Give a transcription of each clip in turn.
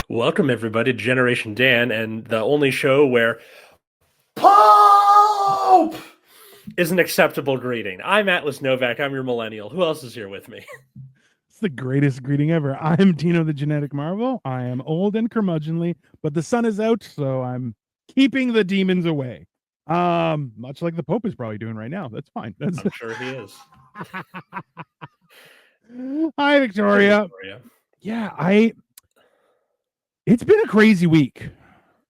Welcome, everybody, to Generation Dan, and the only show where Pope is an acceptable greeting. I'm Atlas Novack. I'm your millennial. Who else is here with me? It's the greatest greeting ever. I'm Dino, the genetic marvel. I am old and curmudgeonly, but the sun is out, so I'm keeping the demons away. Much like the Pope is probably doing right now. That's fine. That's I'm sure he is. Hi, Victoria. Yeah, it's been a crazy week.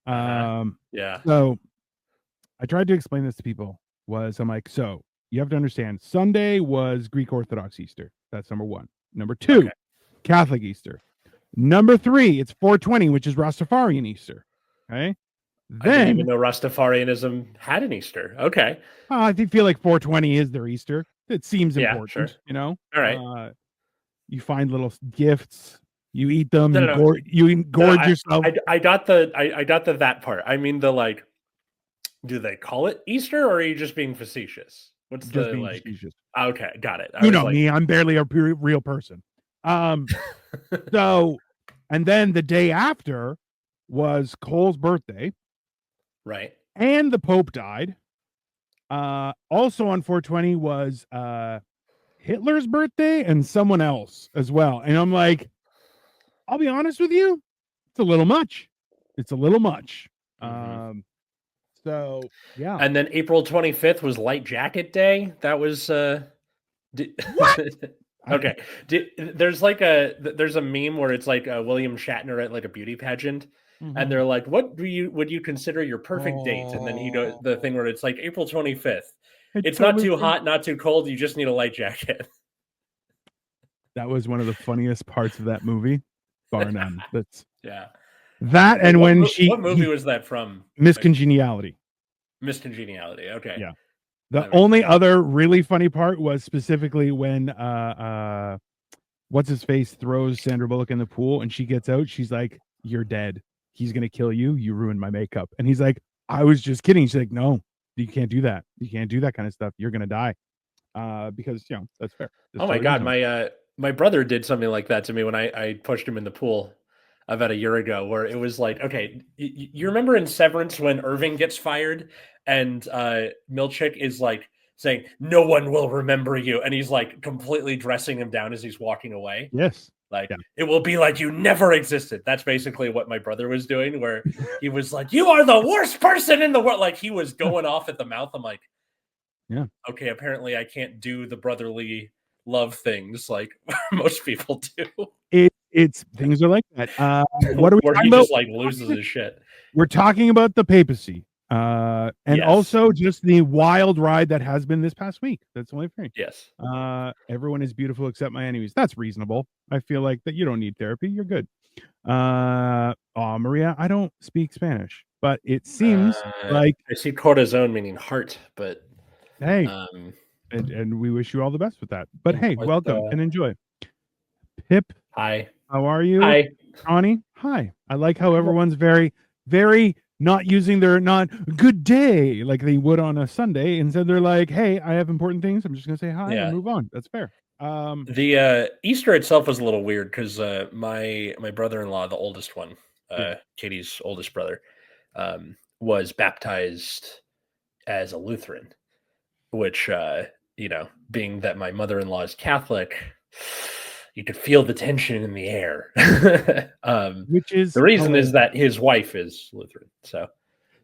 Yeah. So I tried to explain this to people. I'm like, so you have to understand, Sunday was Greek Orthodox Easter. That's number one. Number two, okay. Catholic Easter. Number three, it's 420, which is Rastafarian Easter. Okay. Then, I didn't even know Rastafarianism had an Easter. Okay. I feel like 420 is their Easter. It seems important, sure. You know? All right. You find little gifts. You eat them. You gorge yourself. I got that part. I mean, do they call it Easter, or are you just being facetious? What's just being facetious? Okay, got it. You know me. I'm barely a real person. So, and then the day after was Cole's birthday. Right. And the Pope died. Also on 420 was Hitler's birthday and someone else as well. And I'm like, I'll be honest with you, it's a little much. Mm-hmm. So yeah. And then April 25th was Light Jacket Day. That was what? Okay. There's a meme where it's like William Shatner at like a beauty pageant. Mm-hmm. And they're like, what would you consider your perfect date? And then he goes the thing where it's like April 25th. It's not too hot, not too cold. You just need a light jacket. That was one of the funniest parts of that movie, bar none. That's that. And what movie was that from? Miss Congeniality. Miss Congeniality. Okay. Yeah. The only other really funny part was specifically when what's his face throws Sandra Bullock in the pool and she gets out. She's like, "You're dead. He's gonna kill you. You ruined my makeup." And he's like, "I was just kidding." She's like, "No, you can't do that. You can't do that kind of stuff. You're gonna die." Because that's fair. That's my God, my brother did something like that to me when I pushed him in the pool about a year ago, where it was like, okay, you remember in Severance when Irving gets fired and Milchick is like saying, "No one will remember you," and he's like completely dressing him down as he's walking away. Yes. It will be like you never existed. That's basically what my brother was doing, where he was like, "You are the worst person in the world." Like he was going off at the mouth. I'm like, yeah, okay, apparently I can't do the brotherly love things like most people do. It's things are like that. What are we talking about? Just like loses his shit. We're talking about the papacy. And also just the wild ride that has been this past week. That's only free. Yes. Everyone is beautiful except my enemies. That's reasonable. I feel like that you don't need therapy. You're good. Maria, I don't speak Spanish, but it seems like I see corazon meaning heart, but hey, and we wish you all the best with that. But hey, welcome and enjoy. Pip, hi. How are you? Hi. Connie, hi. I like how everyone's very, very not using their good day like they would on a Sunday. Instead, they're like, hey, I have important things. I'm just going to say hi and move on. That's fair. The Easter itself was a little weird because my brother-in-law, the oldest one, Katie's oldest brother, was baptized as a Lutheran, which, being that my mother-in-law is Catholic, you could feel the tension in the air. Which is the reason is that his wife is Lutheran. So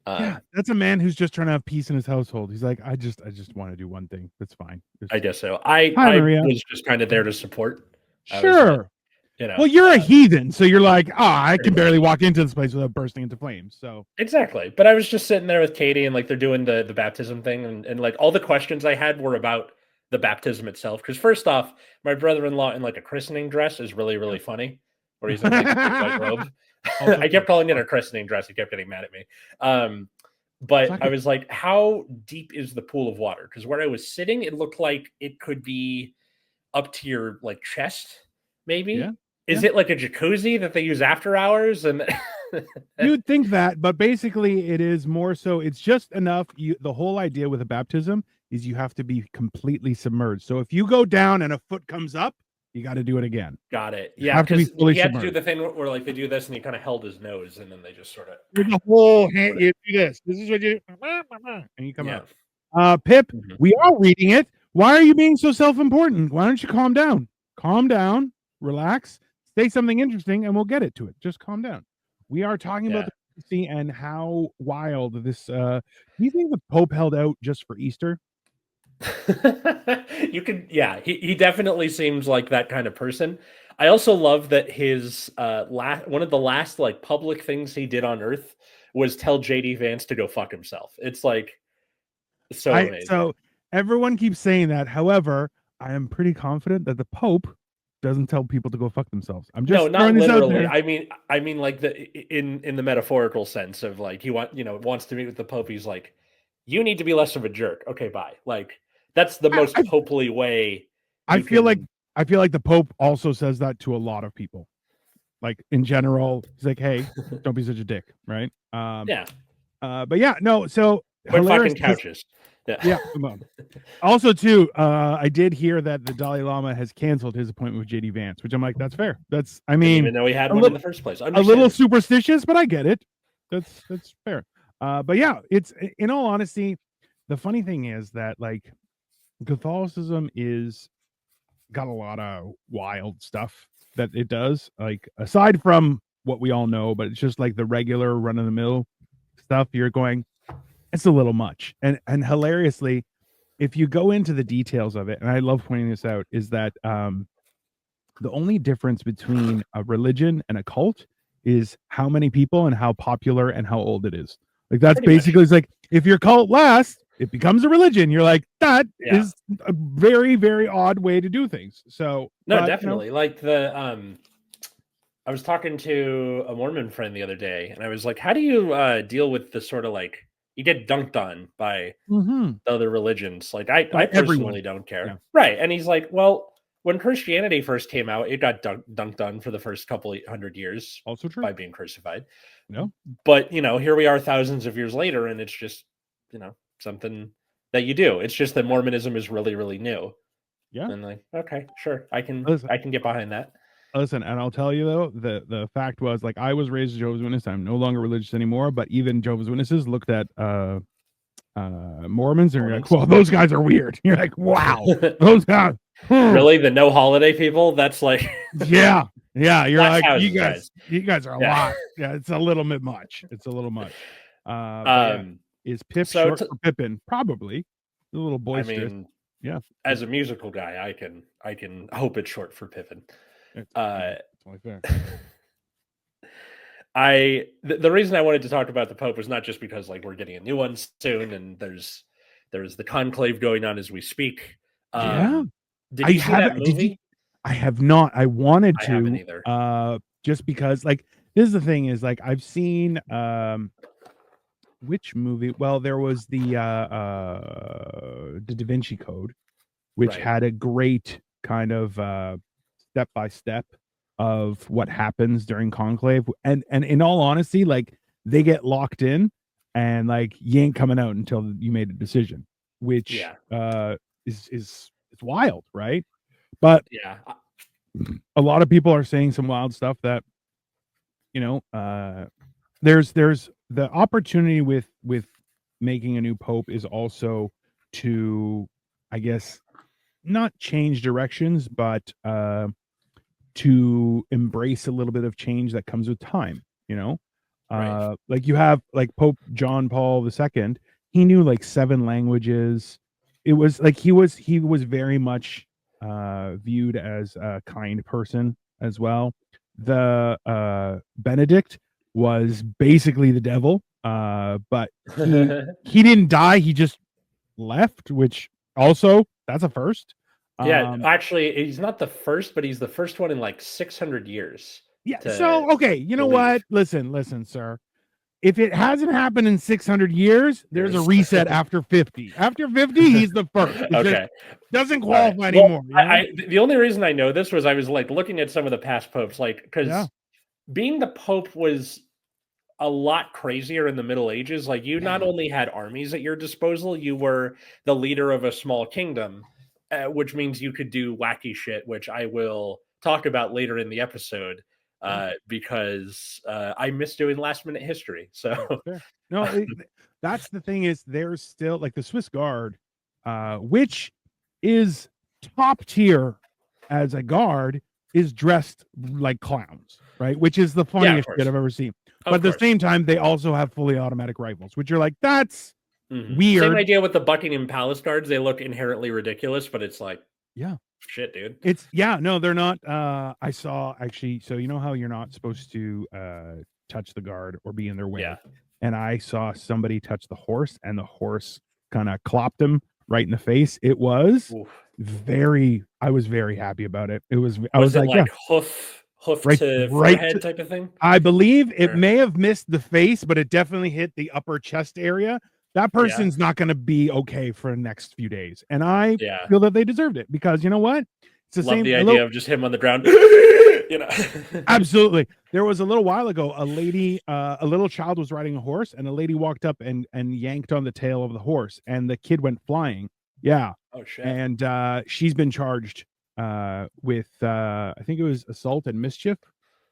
that's a man who's just trying to have peace in his household. He's like, I just want to do one thing. That's fine. I guess so. I was just kind of there to support. Sure. Well, you're a heathen, so you're like, I can barely walk into this place without bursting into flames. So exactly. But I was just sitting there with Katie and like they're doing the baptism thing, and like all the questions I had were about the baptism itself. Because first off, my brother-in-law in like a christening dress is really, really funny. Where he's in like a white robe. I kept calling it a christening dress. He kept getting mad at me. But I was like, how deep is the pool of water? Because where I was sitting, it looked like it could be up to your like chest, maybe. Yeah. Is it like a jacuzzi that they use after hours? And You'd think that, but basically it is more so it's just enough. The whole idea with a baptism is you have to be completely submerged. So if you go down and a foot comes up, you got to do it again. Got it. You Yeah, have to be because fully he had to do submerged. the thing where like they do this and he kind of held his nose and then they just sort of With the whole hand, you do this. This is what you and you come yeah. out. Pip, Mhm. we are reading it. Why are you being so self-important? Why don't you calm down? Calm down, relax, say something interesting, and we'll get it to it. Just calm down. We are talking about Yeah. the papacy and how wild this. Do you think the Pope held out just for Easter? You could, yeah, he definitely seems like that kind of person. I also love that his last one of the last like public things he did on Earth was tell JD Vance to go fuck himself. It's like so amazing. So everyone keeps saying that. However, I am pretty confident that the Pope doesn't tell people to go fuck themselves. I'm No, just throwing not this out literally. there. I mean like the in the metaphorical sense of like he wants to meet with the Pope. He's like, you need to be less of a jerk. Okay, bye. Like that's the most I, popely way I you feel like can. the Pope also says that to a lot of people. Like in general, he's like, "Hey, don't be such a dick," right? Yeah, But yeah, no. So quit hilarious fucking because couches. Yeah. yeah. Also, too, I did hear that the Dalai Lama has canceled his appointment with JD Vance, which I'm like, that's fair. That's, I Didn't mean, even know he had a one in little the first place. a little Understandable. superstitious, but I get it. That's fair. But yeah, it's in all honesty, the funny thing is that like Catholicism is got a lot of wild stuff that it does. Like aside from what we all know, but it's just like the regular run of the mill stuff. You're going, it's a little much. And hilariously, if you go into the details of it, and I love pointing this out, is that the only difference between a religion and a cult is how many people and how popular and how old it is. Like that's Pretty much. basically it's like if your cult lasts, it becomes a religion. You're like, that Yeah. is a very, very odd way to do things. So No, but definitely. Like the I was talking to a Mormon friend the other day, and I was like, "How do you deal with the sort of like you get dunked on by mhm, the other religions? Like, I by everyone. personally don't Yeah, care." Right? And he's like, "Well, when Christianity first came out, it got dunked on for the first couple of 100 years also true. by being crucified. No, But here we are thousands of years later, and it's just something that you do. It's just that Mormonism is really, really new." yeah. And like, okay, sure, I can Listen, I can get behind that. listen, and I'll tell you though, the fact was like I was raised a Jehovah's Witness. I'm no longer religious anymore, but even Jehovah's Witnesses looked at Mormons and you're like, Mormons. well, those guys are weird. You're like, wow, those guys. Really, the no holiday people? That's like Yeah. Yeah. You're glass like, houses, guys. you guys are a Yeah. lot. Yeah, it's a little bit much. It's a little much. But yeah, Um, is Pip so short to, for Pippin? Probably. A little I boisterous. mean, Yeah. as a musical guy, I can hope it's short for Pippin. Uh, It's only fair. the reason I wanted to talk about the Pope was not just because like we're getting a new one soon, and there's the conclave going on as we speak. Yeah. Did I you see that haven't did you movie? I have not. I wanted I haven't to, either. just because like this is the thing is like I've seen which movie? Well, there was the Da Vinci Code, which Right. had a great kind of step by step of what happens during conclave. And in all honesty, like they get locked in and like you ain't coming out until you made a decision, which Yeah. is it's wild, right? But Yeah. a lot of people are saying some wild stuff that you know there's the opportunity with making a new pope is also to I guess not change directions but to embrace a little bit of change that comes with time, you know. Right. Like you have like Pope John Paul II, he knew like 7 languages. It was like he was very much viewed as a kind person as well. The Benedict was basically the devil, but he didn't die, he just left, which also that's a first. Yeah, um actually, he's not the first, but he's the first one in like 600 years Yeah. to So, okay, you to know leave. what? Listen, sir. If it hasn't happened in 600 years, there's a Years. reset after 50. After 50, he's the first. It just Okay. doesn't All right. qualify Well, anymore, you know? the only reason I know this was I was like looking at some of the past popes, like Yeah. because being the pope was a lot crazier in the Middle Ages. Like, you not Yeah. only had armies at your disposal, you were the leader of a small kingdom, which means you could do wacky shit, which I will talk about later in the episode, Yeah. because I miss doing last minute history. Yeah, So fair. No, that's the thing is there's still like the Swiss Guard, which is top tier as a guard, is dressed like clowns, right? Which is the yeah, of funniest shit course, I've ever seen. But of at the course. same time, they also have fully automatic rifles, which you're like, that's Same weird. idea with the Buckingham Palace guards. They look inherently ridiculous, but it's like, Yeah. shit, dude. It's no, they're not. I saw actually, so you know how you're not supposed to touch the guard or be in their way. Yeah. And I saw somebody touch the horse, and the horse kind of clopped him right in the face. It was Oof. I was very happy about it. It was, I Was was it like, yeah, like hoof right, to right. forehead type of thing? I believe it Or, may have missed the face, but it definitely hit the upper chest area. That yeah, person's not going to be okay for the next few days. And I yeah. feel that they deserved it because you know what? It's the Love same. the idea of just him on the ground. You know. Absolutely. There was a little while ago, a lady, a little child was riding a horse, and a lady walked up and yanked on the tail of the horse, and the kid went flying. Yeah. Oh shit. And she's been charged with I think it was assault and mischief,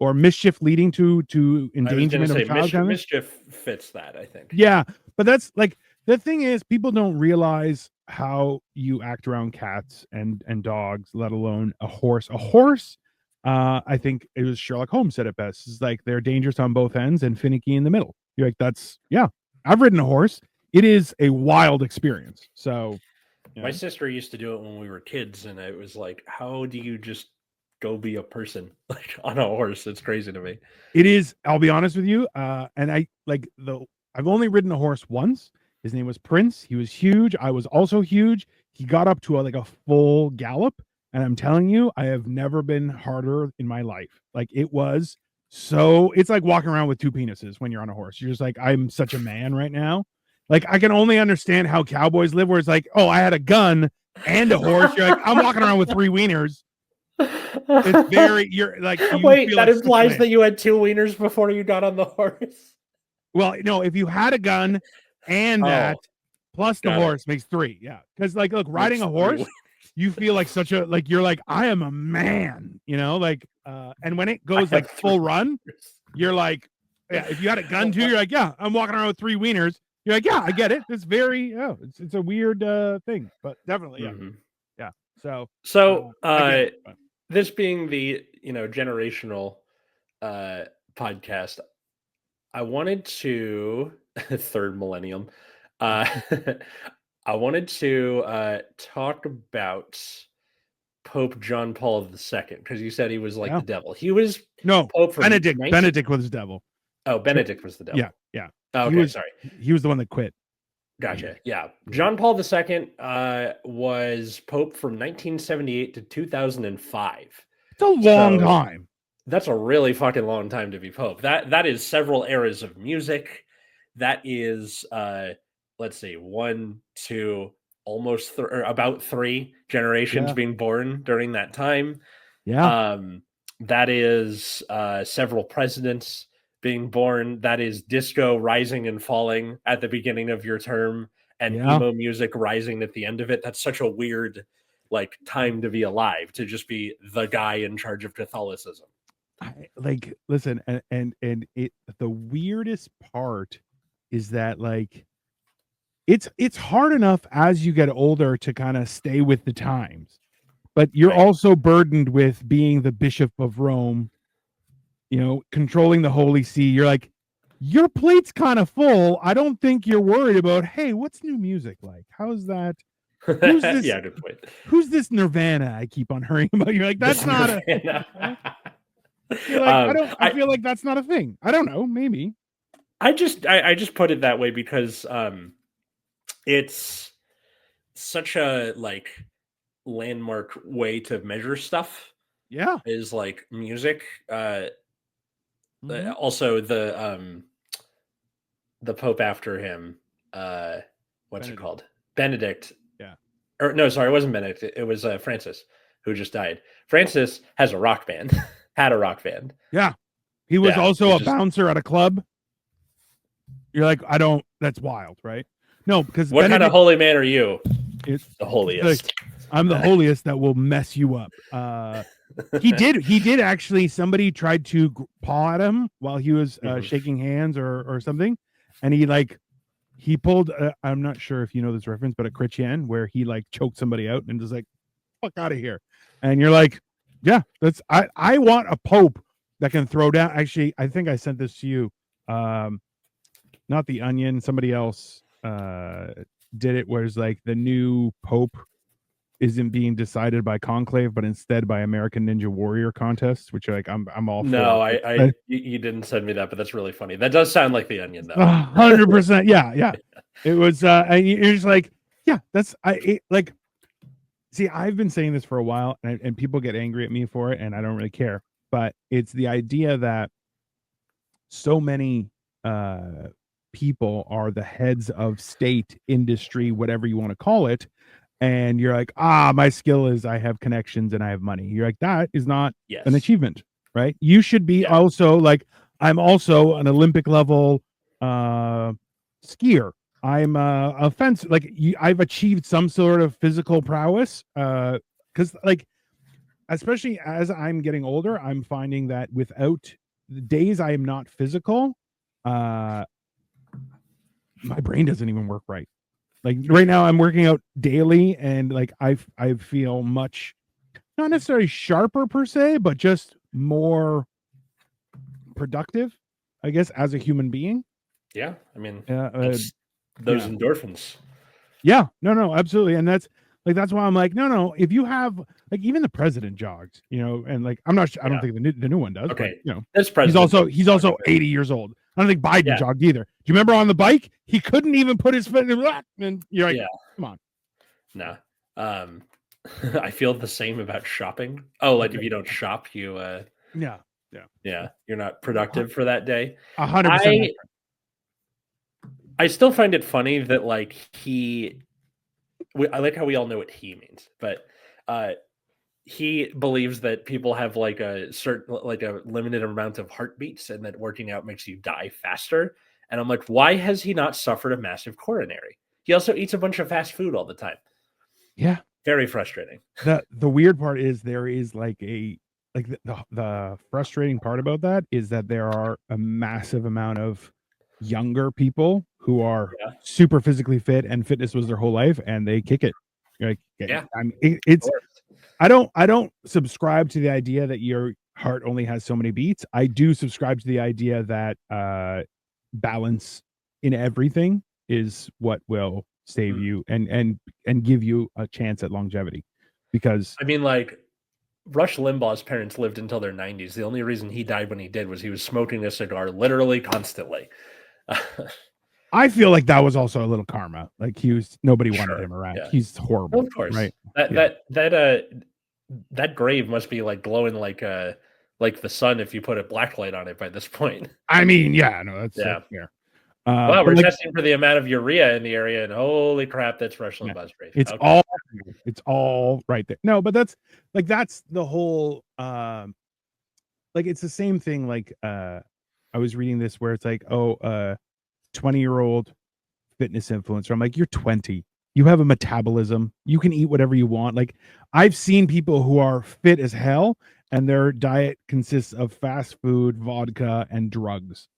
or mischief leading to endangerment of a child. Mischief fits that, I think. Yeah, but that's like the thing is, people don't realize how you act around cats and dogs, let alone a horse. A horse, I think it was Sherlock Holmes said it best. It's like they're dangerous on both ends and finicky in the middle. You're like, that's yeah. I've ridden a horse. It is a wild experience. So, my sister used to do it when we were kids, and it was like, how do you just go be a person like on a horse? It's crazy to me. It is. I'll be honest with you. And I like I've only ridden a horse once. His name was Prince. He was huge. I was also huge. He got up to like a full gallop. And I'm telling you, I have never been harder in my life. Like it was so, it's like walking around with two penises when you're on a horse. You're just like, I'm such a man right now. Like I can only understand how cowboys live, where it's like, oh, I had a gun and a horse. You're like, I'm walking around with three wieners. It's very, you're like, you wait, feel that like implies that you had two wieners before you got on the horse. Well, no, if you had a gun and that plus the horse makes three. Yeah. Because like look, riding a horse, you feel like such a like you're like, I am a man, you know, like and when it goes like full run, you're like, yeah, if you had a gun too, you're like, yeah, I'm walking around with three wieners. You're like, yeah, I get it. It's very it's a weird thing, but definitely, yeah. Mm-hmm. Yeah. So this being the generational podcast, I wanted to third millennium. I wanted to talk about Pope John Paul II, because you said he was like the devil. He was Pope Benedict. Benedict was the devil. Oh, Benedict was the devil. Yeah. Oh, okay, sorry. He was the one that quit. Gotcha. Yeah. John Paul II was Pope from 1978 to 2005. It's a long time. That's a really fucking long time to be Pope. That is several eras of music. That is let's see, 1, 2, almost about 3 generations being born during that time. Yeah. That is several presidents being born. That is disco rising and falling at the beginning of your term, and emo music rising at the end of it. That's such a weird like time to be alive, to just be the guy in charge of Catholicism. Listen, and it, the weirdest part is that like it's hard enough as you get older to kind of stay with the times, but you're also burdened with being the Bishop of Rome, controlling the Holy See. You're like, your plate's kind of full. I don't think you're worried about, hey, what's new music like? How's that? Who's this? Yeah, good point. Who's this Nirvana I keep on hearing about? You're like, that's not a. You're like, I feel like that's not a thing. I don't know. Maybe. I just put it that way because it's such a like landmark way to measure stuff. Yeah, is like music. Also the Pope after him. What's it called? Benedict. Yeah. Or no, sorry, it wasn't Benedict. It was Francis, who just died. Francis has a rock band. Had a rock band. Yeah. He was also a bouncer at a club. You're like, I don't. That's wild, right? No, because What kind of Benedict, holy man are you? it's The like, holiest. I'm the holiest that will mess you up. He did actually. Somebody tried to paw at him while he was shaking hands or something, and he pulled. I'm not sure if you know this reference, but a Chrétien where he like choked somebody out and just like fuck out of here, and you're like, yeah, that's I want a pope that can throw down. Actually, I think I sent this to you. Not the Onion. Somebody else did it. Where it's like the new pope isn't being decided by conclave, but instead by American Ninja Warrior contest, which like I'm all No, for. you didn't send me that, but that's really funny. That does sound like the Onion, though. 100%. Yeah. It was, and you're just like, yeah, that's like. See, I've been saying this for a while, and people get angry at me for it, and I don't really care. But it's the idea that so many people are the heads of state, industry, whatever you want to call it, and you're like, my skill is I have connections and I have money. You're like, that is not an achievement, right? You should be also like, I'm also an Olympic level skier. I'm a fence. Like I've achieved some sort of physical prowess. Because like, especially as I'm getting older, I'm finding that without the days I am not physical, my brain doesn't even work right. Like right now, I'm working out daily, and like I feel much, not necessarily sharper per se, but just more productive, I guess, as a human being. Yeah, I mean, those endorphins. Yeah, no, absolutely, and that's why I'm like, no. If you have like even the president jogs, and like I don't think the new one does. Okay, but this president he's also 80 years old. I don't think Biden jogged either. Do you remember on the bike? He couldn't even put his foot in the and you're like, come on. No. I feel the same about shopping. Oh, like if you don't shop, you yeah, you're not productive for that day. 100%. I still find it funny that like I like how we all know what he means, but he believes that people have like a limited amount of heartbeats and that working out makes you die faster. And I'm like, why has he not suffered a massive coronary? He also eats a bunch of fast food all the time. Yeah. Very frustrating. The weird part is there is like the frustrating part about that is that there are a massive amount of younger people who are super physically fit and fitness was their whole life and they kick it. Like, it's I don't subscribe to the idea that your heart only has so many beats. I do subscribe to the idea that balance in everything is what will save you and give you a chance at longevity. Because I mean, like Rush Limbaugh's parents lived until their 90s. The only reason he died when he did was he was smoking a cigar literally constantly. I feel like that was also a little karma. Like nobody wanted him around. Yeah. He's horrible. Well, of course, right? That grave must be like glowing like the sun if you put a black light on it by this point. I mean, that's fair. Wow, we're testing for the amount of urea in the area, and holy crap, that's Rush Limbaugh's grave. It's all right there. No, but that's the whole like it's the same thing. Like I was reading this where it's like, 20-year-old fitness influencer. I'm like, you're 20. You have a metabolism. You can eat whatever you want. Like I've seen people who are fit as hell and their diet consists of fast food, vodka, and drugs.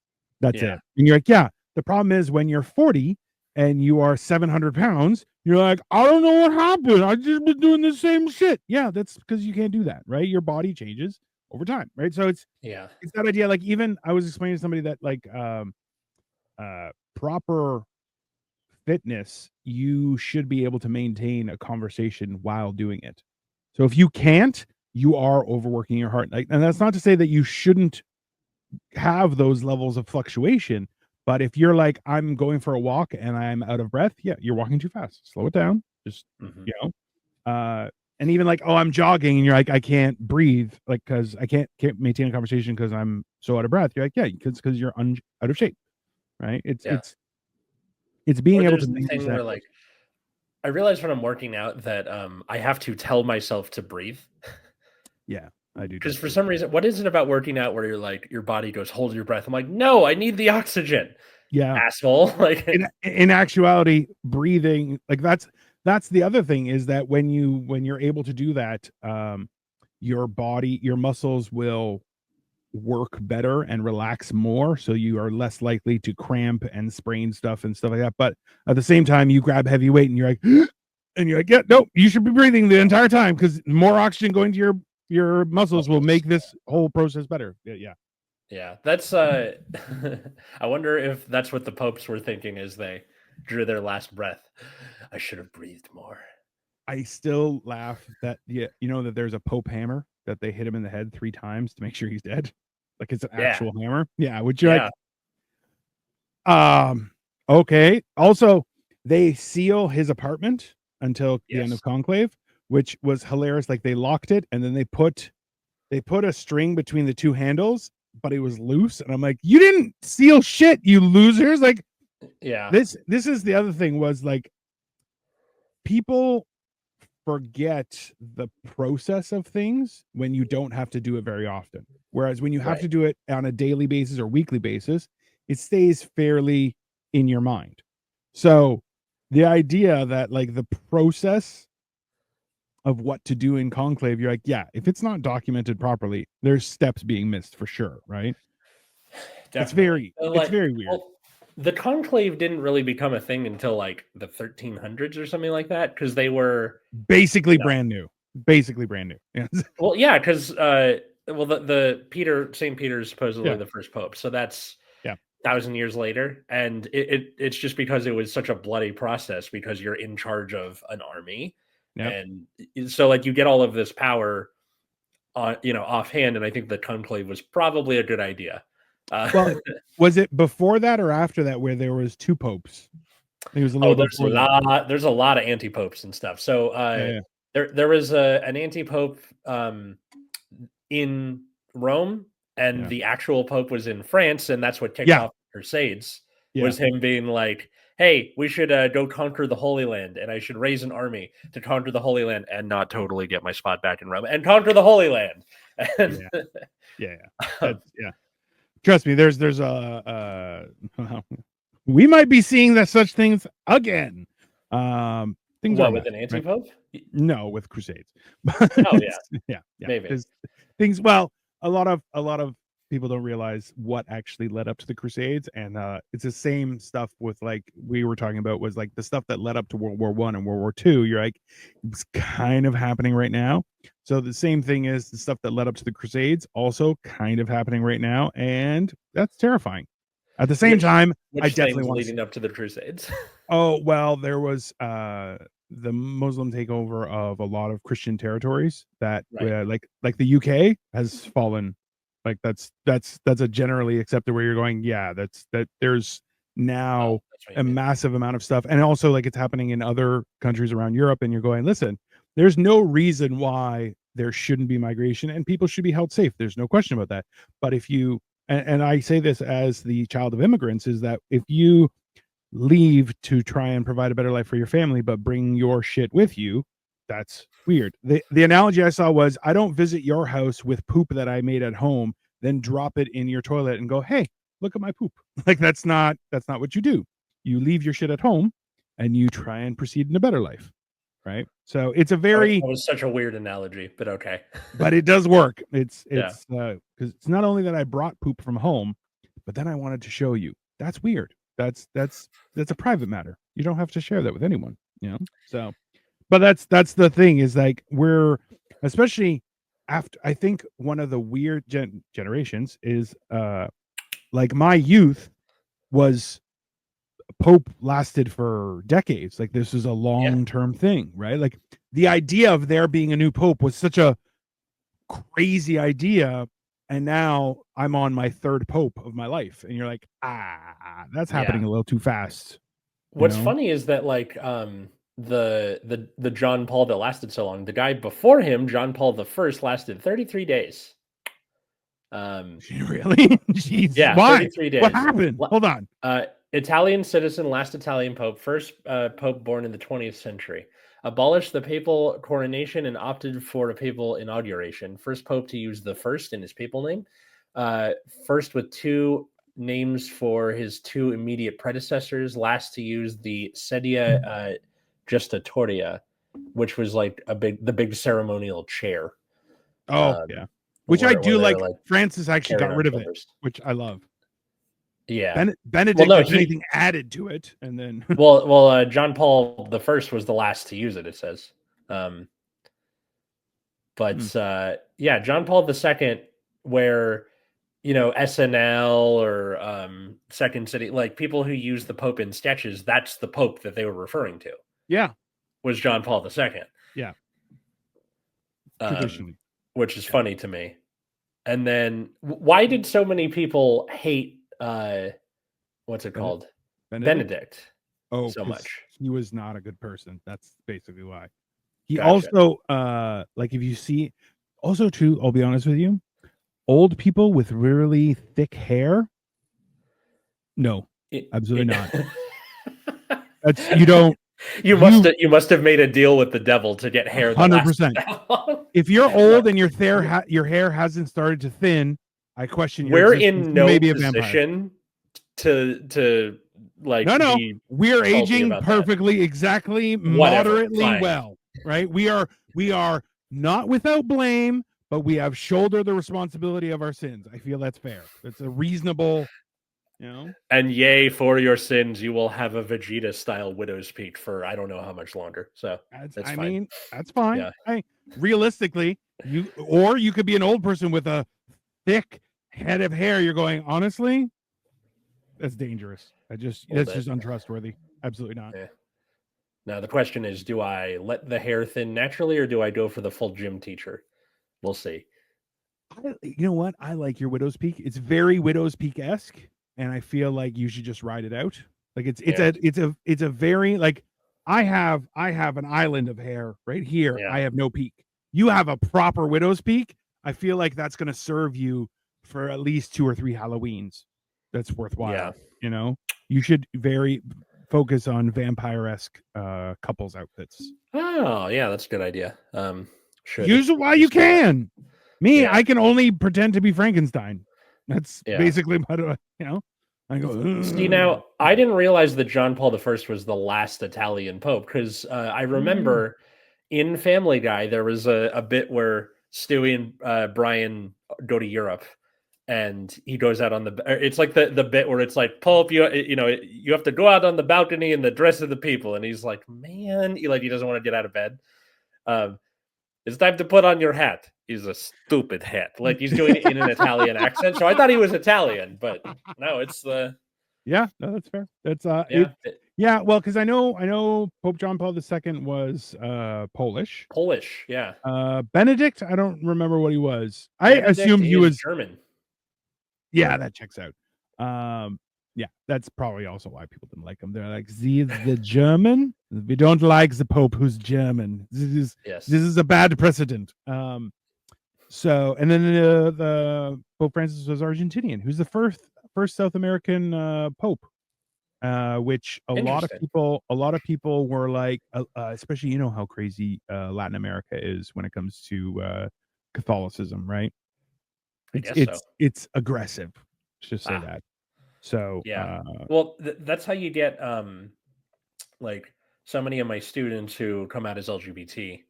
That's it. And you're like, yeah. The problem is when you're 40 and you are 700 pounds, you're like, I don't know what happened. I just been doing the same shit. Yeah, that's because you can't do that, right? Your body changes over time, right? So it's that idea. Like even I was explaining to somebody that like proper fitness, you should be able to maintain a conversation while doing it. So if you can't, you are overworking your heart. Like, and that's not to say that you shouldn't have those levels of fluctuation. But if you're like, I'm going for a walk and I'm out of breath, you're walking too fast. Slow it down. Just, and even like, I'm jogging and you're like, I can't breathe, like, cause I can't maintain a conversation cause I'm so out of breath. You're like, cause you're out of shape. Right. It's being able to manage that. Where, like, I realize when I'm working out that I have to tell myself to breathe. Yeah, I do. Because for some reason, what is it about working out where you're like, your body goes, hold your breath? I'm like, no, I need the oxygen. Yeah. asshole. Like, In actuality, breathing, like that's the other thing, is that when you're able to do that, your body, your muscles will work better and relax more, so you are less likely to cramp and sprain stuff and stuff like that. But at the same time, you grab heavy weight and you're like and you're like, yeah, no, you should be breathing the entire time, because more oxygen going to your muscles will make this whole process better. Yeah. yeah, that's I wonder if that's what the popes were thinking as they drew their last breath. I should have breathed more. I still laugh that, yeah, you know that there's a Pope hammer that they hit him in the head 3 times to make sure he's dead. Like it's an Yeah, actual hammer. Yeah, which you're yeah, like, um, okay. Also, they seal his apartment until the end of yes, conclave, which was hilarious. Like they locked it and then they put a string between the two handles, but it was loose. And I'm like, you didn't seal shit, you losers. Like yeah, this is the other thing, was like people forget the process of things when you don't have to do it very often. Whereas when you have right. to do it on a daily basis or weekly basis, it stays fairly in your mind. So the idea that like the process of what to do in conclave, you're like, yeah, if it's not documented properly, there's steps being missed for sure, right? It's Definitely. very it's Like, very weird. well, the conclave didn't really become a thing until like the 1300s or something like that, because they were, Basically you know, brand new. Basically brand new. Yes. well, yeah, because well, the Peter Saint Peter is supposedly Yeah. the first pope, so that's Yeah. 1,000 years later, and it's just because it was such a bloody process because you're in charge of an army, Yep. and so like you get all of this power on offhand, and I think the conclave was probably a good idea. Well, was it before that or after that where there was two popes? I think it was a Oh, little before that. there's a lot of anti-popes and stuff. So, Yeah, yeah. there was an anti-pope, in Rome, and Yeah. the actual pope was in France, and that's what kicked Yeah. off the Crusades, Yeah. was him being like, "Hey, we should, go conquer the Holy Land, and I should raise an army to conquer the Holy Land and not totally get my spot back in Rome, and conquer the Holy Land." And, Yeah. Yeah. That's yeah. Trust me, there's we might be seeing that such things again. Things are what, with messy, an right? anti-pope? No, with Crusades. Oh, yeah, Yeah, yeah. maybe. Because things, well, a lot of people don't realize what actually led up to the Crusades, and it's the same stuff with, like we were talking about, was like the stuff that led up to World War One and World War Two. You're like, it's kind of happening right now. So the same thing is the stuff that led up to the Crusades, also kind of happening right now, and that's terrifying. At the same Which time, I which definitely things want to. leading up to the Crusades? Oh, well, there was the Muslim takeover of a lot of Christian territories that Right. like the UK has fallen. Like that's a generally accepted, where you're going, yeah, that there's Oh, now that's what you a mean. massive amount of stuff. And also like it's happening in other countries around Europe, and you're going, listen, there's no reason why there shouldn't be migration and people should be held safe. There's no question about that. But if you and I say this as the child of immigrants, is that if you leave to try and provide a better life for your family, but bring your shit with you, that's weird. The analogy I saw was, I don't visit your house with poop that I made at home, then drop it in your toilet and go, hey, look at my poop. Like that's not what you do. You leave your shit at home and you try and proceed in a better life. Right. So it's a That very, was such a weird analogy, but okay. but it does work. It's Yeah. because it's not only that I brought poop from home, but then I wanted to show you. That's weird. That's a private matter. You don't have to share that with anyone, you know. So, but that's the thing, is like we're, especially after, I think one of the weird generations is like my youth was, Pope lasted for decades. Like this is a Yeah. long-term thing, right? Like the idea of there being a new pope was such a crazy idea, and now I'm on my third pope of my life, and you're like, that's Yeah. happening a little too fast, you What's know. funny is that, like, the John Paul that lasted so long, the guy before him, John Paul the First, lasted 33 days. Really? Jeez, Yeah, why? 33 What days. happened? Hold on. Italian citizen, last Italian pope, first pope born in the 20th century. Abolished the papal coronation and opted for a papal inauguration. First pope to use the first in his papal name. Uh, First with two names for his two immediate predecessors, last to use the sedia gestatoria, which was like the big ceremonial chair. Oh, Um, yeah. Which I where do they're like. like Francis actually carrying got on rid of it, shoulders. which I love. Yeah. Benedict, no, if anything, added to it, and then John Paul the First was the last to use it. It says, but yeah, John Paul II, where SNL or Second City, like people who use the Pope in sketches, that's the Pope that they were referring to. yeah, Was John Paul II. Yeah. Traditionally, which is funny to me. And then, why did so many people hate what's it called, Benedict Oh, so because much? he was not a good person. That's basically why. He Gotcha. also, like, if you see, also too, I'll be honest with you, old people with really thick hair, no, absolutely not. That's you don't. You must have made a deal with the devil to get hair that lasts 100%. that long. If you're old and your hair hasn't started to thin, I question your We're existence. in You may no be a vampire. position to like No, be we're salty aging about that. perfectly, exactly, Whatever, moderately fine. well, right? We are not without blame, but we have shouldered the responsibility of our sins. I feel that's fair. That's a reasonable, And yay, for your sins, you will have a Vegeta style widow's peak for I don't know how much longer. So that's fine. mean, that's fine. Yeah. Realistically, you could be an old person with a thick head of hair. You're going, honestly, that's dangerous. That's just untrustworthy. Absolutely not. Yeah. Now the question is, do I let the hair thin naturally or do I go for the full gym teacher? We'll see. You know what? I like your Widow's Peak. It's very Widow's Peak-esque, and I feel like you should just ride it out. Like it's a very, like, I have an island of hair right here. Yeah. I have no peak. You have a proper Widow's Peak. I feel like that's going to serve you for at least 2 or 3 Halloweens. That's worthwhile. Yeah. You should very focus on vampire-esque couples outfits. Oh, yeah, that's a good idea. Use it while you can. I can only pretend to be Frankenstein. That's basically what I go. See, now I didn't realize that John Paul I was the last Italian pope, because I remember in Family Guy there was a bit where Stewie and Brian go to Europe, and he goes out on it's like the bit where it's like, Pope, you have to go out on the balcony in the dress of the people, and he's like, man, he doesn't want to get out of bed. It's time to put on your hat. He's a stupid hat. Like, he's doing it in an Italian accent. So I thought he was Italian, but no, it's the. Yeah, no, that's fair. That's well, because I know Pope John Paul II was Polish. Polish, yeah. Benedict, I don't remember what he was. I assumed he was German. Yeah, that checks out. Yeah, that's probably also why people didn't like him. They're like, the German. We don't like the Pope who's German. This is a bad precedent. So, and then the Pope Francis was Argentinian, who's the first South American Pope, which a lot of people were like, especially, you know how crazy Latin America is when it comes to Catholicism, right? It's aggressive. Let's just say that. So yeah, well, that's how you get like so many of my students who come out as LGBT,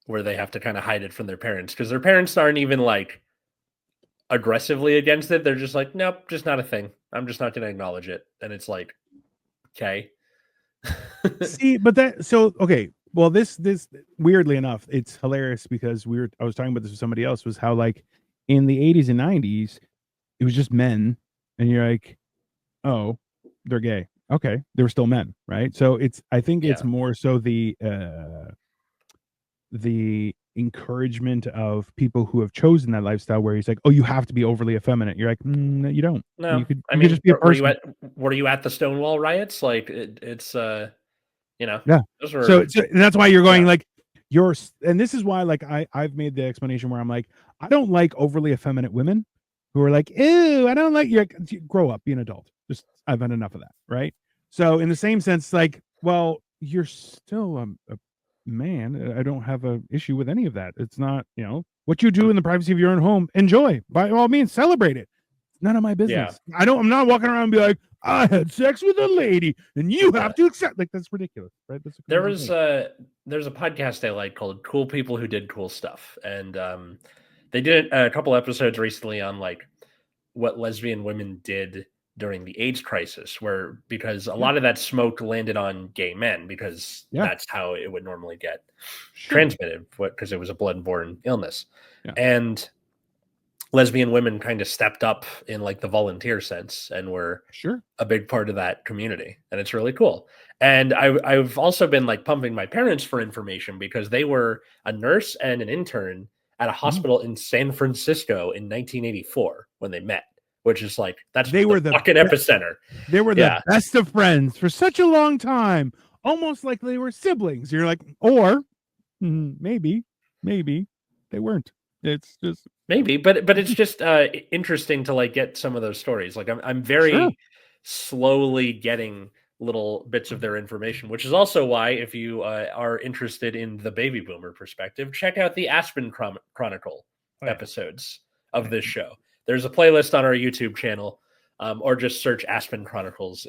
where they have to kind of hide it from their parents, because their parents aren't even like aggressively against it. They're just like, nope, just not a thing. I'm just not going to acknowledge it. And it's like, okay. See, but okay. Well, this weirdly enough, it's hilarious because I was talking about this with somebody else, was how, like, in the 80s and 90s, it was just men, and you're like, oh, they're gay. Okay, they were still men, right? So I think it's more so the encouragement of people who have chosen that lifestyle, where he's like, oh, you have to be overly effeminate. You're like, no, you don't. No, you could just be a person. Were you at the Stonewall riots? Like, it's yeah. So that's why you're going like, and this is why, like, I've made the explanation where I'm like, I don't like overly effeminate women who are like, ew, I don't like you. Grow up, be an adult. Just, I've had enough of that, right? So in the same sense, like, well, you're still a man. I don't have an issue with any of that. It's not, what you do in the privacy of your own home, enjoy. By all means, celebrate it. None of my business. I'm not walking around and be like, I had sex with a lady and you have to accept. Like, that's ridiculous, right? That's there's a podcast I like called Cool People Who Did Cool Stuff. And they did a couple episodes recently on like what lesbian women did during the AIDS crisis, because a lot of that smoke landed on gay men because that's how it would normally get transmitted, because it was a blood-borne illness. And lesbian women kind of stepped up in like the volunteer sense and were a big part of that community. And it's really cool. And I've also been like pumping my parents for information because they were a nurse and an intern at a hospital in San Francisco in 1984 when they met, which is like, they were the fucking epicenter. They were the best of friends for such a long time, almost like they were siblings. You're like, or maybe they weren't. It's just maybe, but it's just interesting to like get some of those stories. Like I'm very slowly getting little bits of their information, which is also why, if you are interested in the baby boomer perspective, check out the Aspen Chronicle episodes of this show. There's a playlist on our YouTube channel, or just search Aspen Chronicles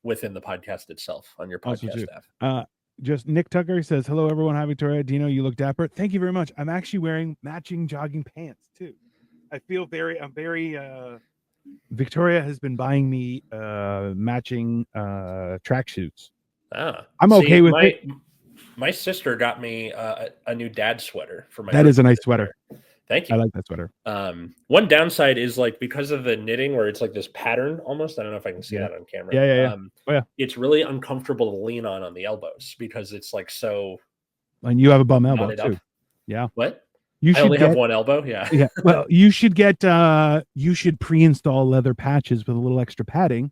within the podcast itself on your podcast app. Just Nick Tucker says, hello, everyone. Hi, Victoria. Dino, you look dapper. Thank you very much. I'm actually wearing matching jogging pants, too. I'm very, Victoria has been buying me matching tracksuits. I'm okay with it. My sister got me a new dad sweater for my That is a nice sweater. Thank you. I like that sweater. One downside is like because of the knitting where it's like this pattern almost. I don't know if I can see that on camera. Yeah. It's really uncomfortable to lean on the elbows because it's like so. And you have a bum elbow too. Yeah. What? I only have one elbow. Yeah. Yeah. Well, you should pre-install leather patches with a little extra padding.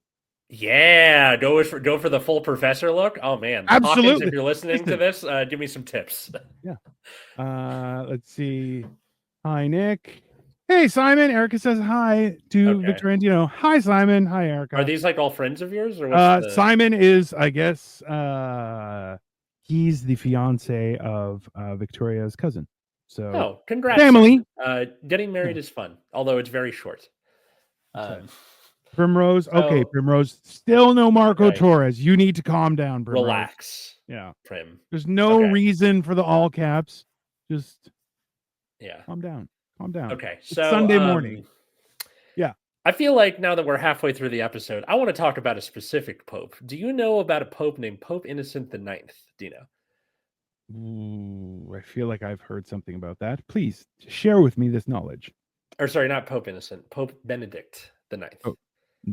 Yeah, go for the full professor look. Oh man, absolutely. Hawkins, if you're listening to this, give me some tips. Yeah. Let's see. Hi, Nick. Hey, Simon. Erica says hi to Victoria and Dino. Hi, Simon. Hi, Erica. Are these like all friends of yours? Or Simon is, I guess, he's the fiance of Victoria's cousin. So, congrats, family. Getting married is fun, although it's very short. Primrose. Okay, Primrose. Still no Marco Torres. You need to calm down, Primrose. Relax. Yeah. Prim. There's no reason for the all caps. Just calm down. Okay, so it's Sunday morning. I feel like now that we're halfway through the episode, I want to talk about a specific pope. Do you know about a pope named Pope Innocent IX, Dino? Ooh, I feel like I've heard something about that. Please share with me this knowledge. Or sorry, not Pope Innocent, Pope Benedict IX. Oh,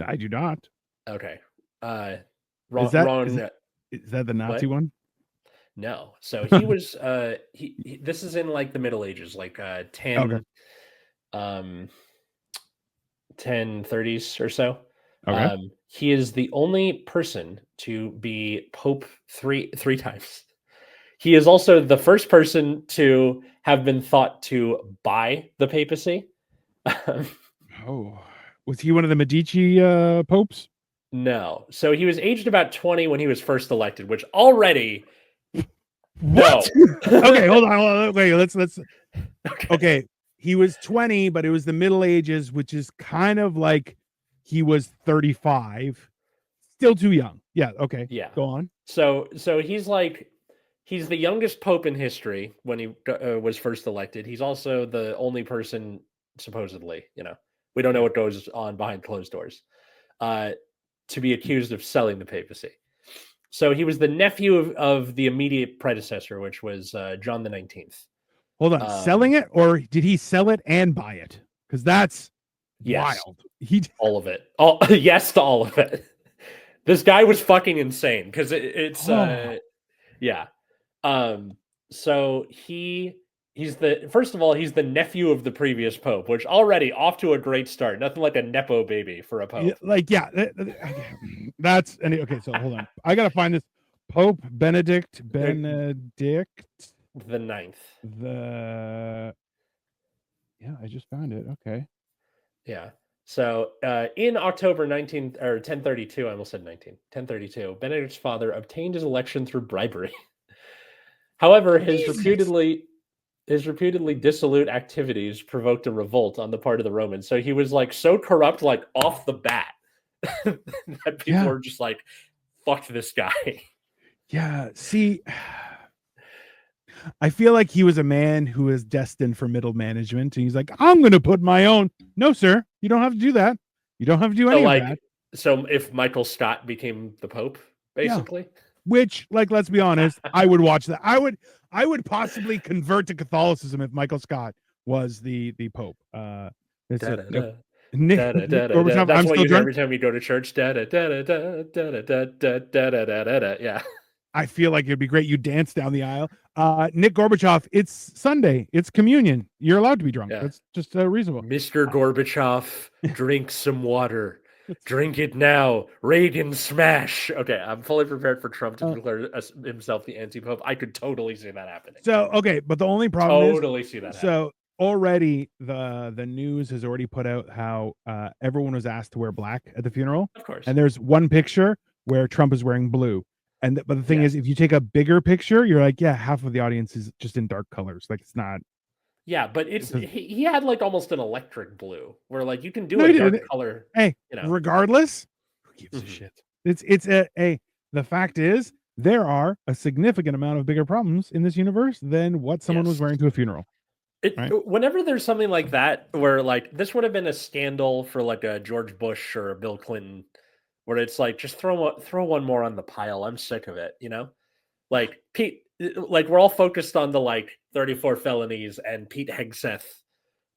I do not. Okay. Wrong. Is that the Nazi one? No. So he was he this is in like the Middle Ages, like 1030s or so. He is the only person to be Pope three times. He is also the first person to have been thought to buy the papacy. Was he one of the Medici popes? No. So he was aged about 20 when he was first elected, which already no. Okay, hold on. Wait, let's okay. He was 20, but it was the Middle Ages, which is kind of like he was 35. Still too young. Yeah, okay. Yeah. Go on. So he's the youngest pope in history when he was first elected. He's also the only person, supposedly, we don't know what goes on behind closed doors, to be accused of selling the papacy. So he was the nephew of the immediate predecessor, which was John the 19th. Hold on, selling it, or did he sell it and buy it? Because that's wild. All of it. Yes to all of it. This guy was fucking insane because it's yeah. So he's the nephew of the previous pope, which already off to a great start. Nothing like a nepo baby for a pope. That's okay. So hold on, I gotta find this Pope Benedict the Ninth. I just found it. Okay. Yeah. So in October 1032, I almost said 1032, Benedict's father obtained his election through bribery. However, his his reputedly dissolute activities provoked a revolt on the part of the Romans. So he was like so corrupt, like off the bat, that people Yeah. are just like, "Fuck this guy." Yeah. See, I feel like he was a man who is destined for middle management. And he's like, I'm going to put my own. No, sir, you don't have to do that. You don't have to do So any of that. so if Michael Scott became the Pope, Yeah. basically, Which, like, let's be honest, I would watch that. I would possibly convert to Catholicism if Michael Scott was the Pope. It's da a da no, da. Nick, Da, da, Nick da, da, da. Gorbachev. That's I'm what still you hear drunk. every time you go to church. Da, da, da, da, da, da, da, da, da, da, da, da, da. Yeah. I feel like it'd be great. You dance down the aisle. Nick Gorbachev. It's Sunday. It's communion. You're allowed to be drunk. Yeah. That's just reasonable. Mr. Gorbachev, drink some water. Drink it now. Reagan smash. Okay, I'm fully prepared for Trump to declare himself the anti-pope. I could totally see that happening. So okay, but the only problem Totally see that is, happening. so already the news has already put out how everyone was asked to wear black at the funeral, Of course. and there's one picture where Trump is wearing blue. And but the thing Yes. is, if you take a bigger picture, you're like, yeah, half of the audience is just in dark colors. Like it's not. Yeah, but he had like almost an electric blue where like you can do No, a he dark didn't. color, Hey, you know. regardless, who gives a Mhm. shit? It's a. The fact is, there are a significant amount of bigger problems in this universe than what someone was Yes. wearing to a funeral. Right? Whenever there's something like that where like this would have been a scandal for like a George Bush or a Bill Clinton, where it's like just throw one more on the pile. I'm sick of it, you know? Like Pete, like we're all focused on the like 34 felonies and Pete Hegseth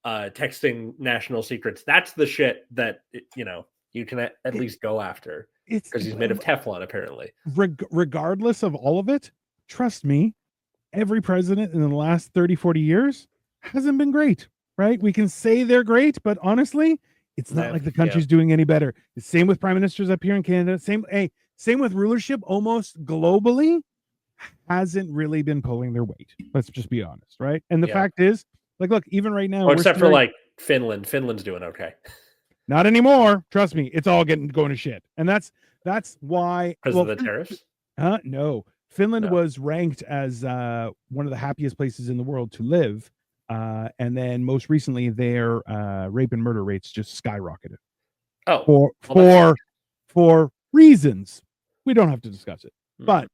texting national secrets. That's the shit that you know you can at least go after It's because he's made of Teflon, apparently. regardless of all of it, trust me, every president in the last 30, 40 years hasn't been great, right? We can say they're great, but honestly, it's not like the Yeah. country's doing any better. The same with prime ministers up here in Canada. Same with rulership almost globally hasn't really been pulling their weight. Let's just be honest, right? And the Yeah. fact is, like, look, even right now, Oh, we're except for staring, like Finland. Finland's doing okay not anymore. Trust me, it's all going to shit. And that's why, because of well, the tariffs. no. Finland No. was ranked as one of the happiest places in the world to live. And then most recently, their rape and murder rates just skyrocketed. Oh, For well, for reasons we don't have to discuss it. But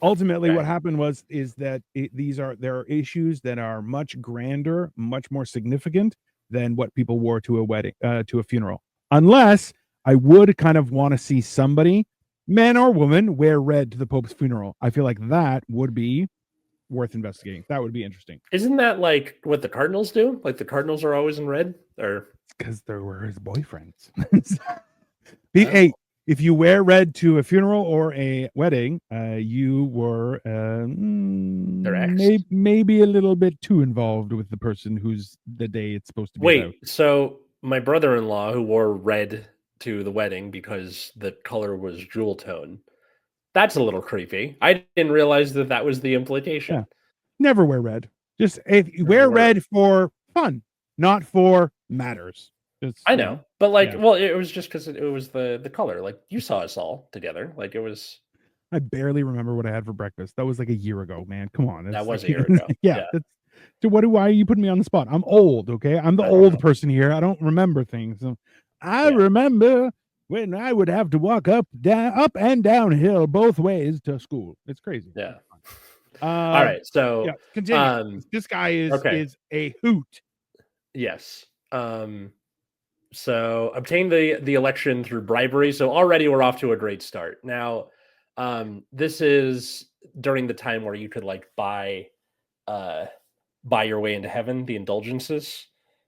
ultimately, okay. what happened is that there are issues that are much grander, much more significant than what people wore to a wedding, to a funeral. Unless I would kind of want to see somebody, man or woman, wear red to the Pope's funeral. I feel like that would be worth investigating. That would be interesting. Isn't that like what the Cardinals do? Like the Cardinals are always in red, or Because they were his boyfriends. oh. Hey, if you wear red to a funeral or a wedding, you were maybe a little bit too involved with the person who's the day it's supposed to be about. Wait, so my brother-in-law who wore red to the wedding because the color was jewel tone. That's a little creepy. I didn't realize that that was the implication. Yeah. Never wear red. Just if you wear Never. red for fun, not for matters. I know, but like, yeah. well, it was just because it was the color. Like you saw us all together. Like it was. I barely remember what I had for breakfast. That was like a year ago, man. Come on. That was a like, year ago. yeah. Yeah. That's, so why are you putting me on the spot? I'm old, okay? I'm the I don't old know. person here. I don't remember things. So I Yeah. remember when I would have to walk up and downhill both ways to school. It's crazy. Yeah. All right. So Yeah, continue. This guy okay. is a hoot. Yes. So obtained the election through bribery. So already we're off to a great start. Now, this is during the time where you could like buy your way into heaven, the indulgences.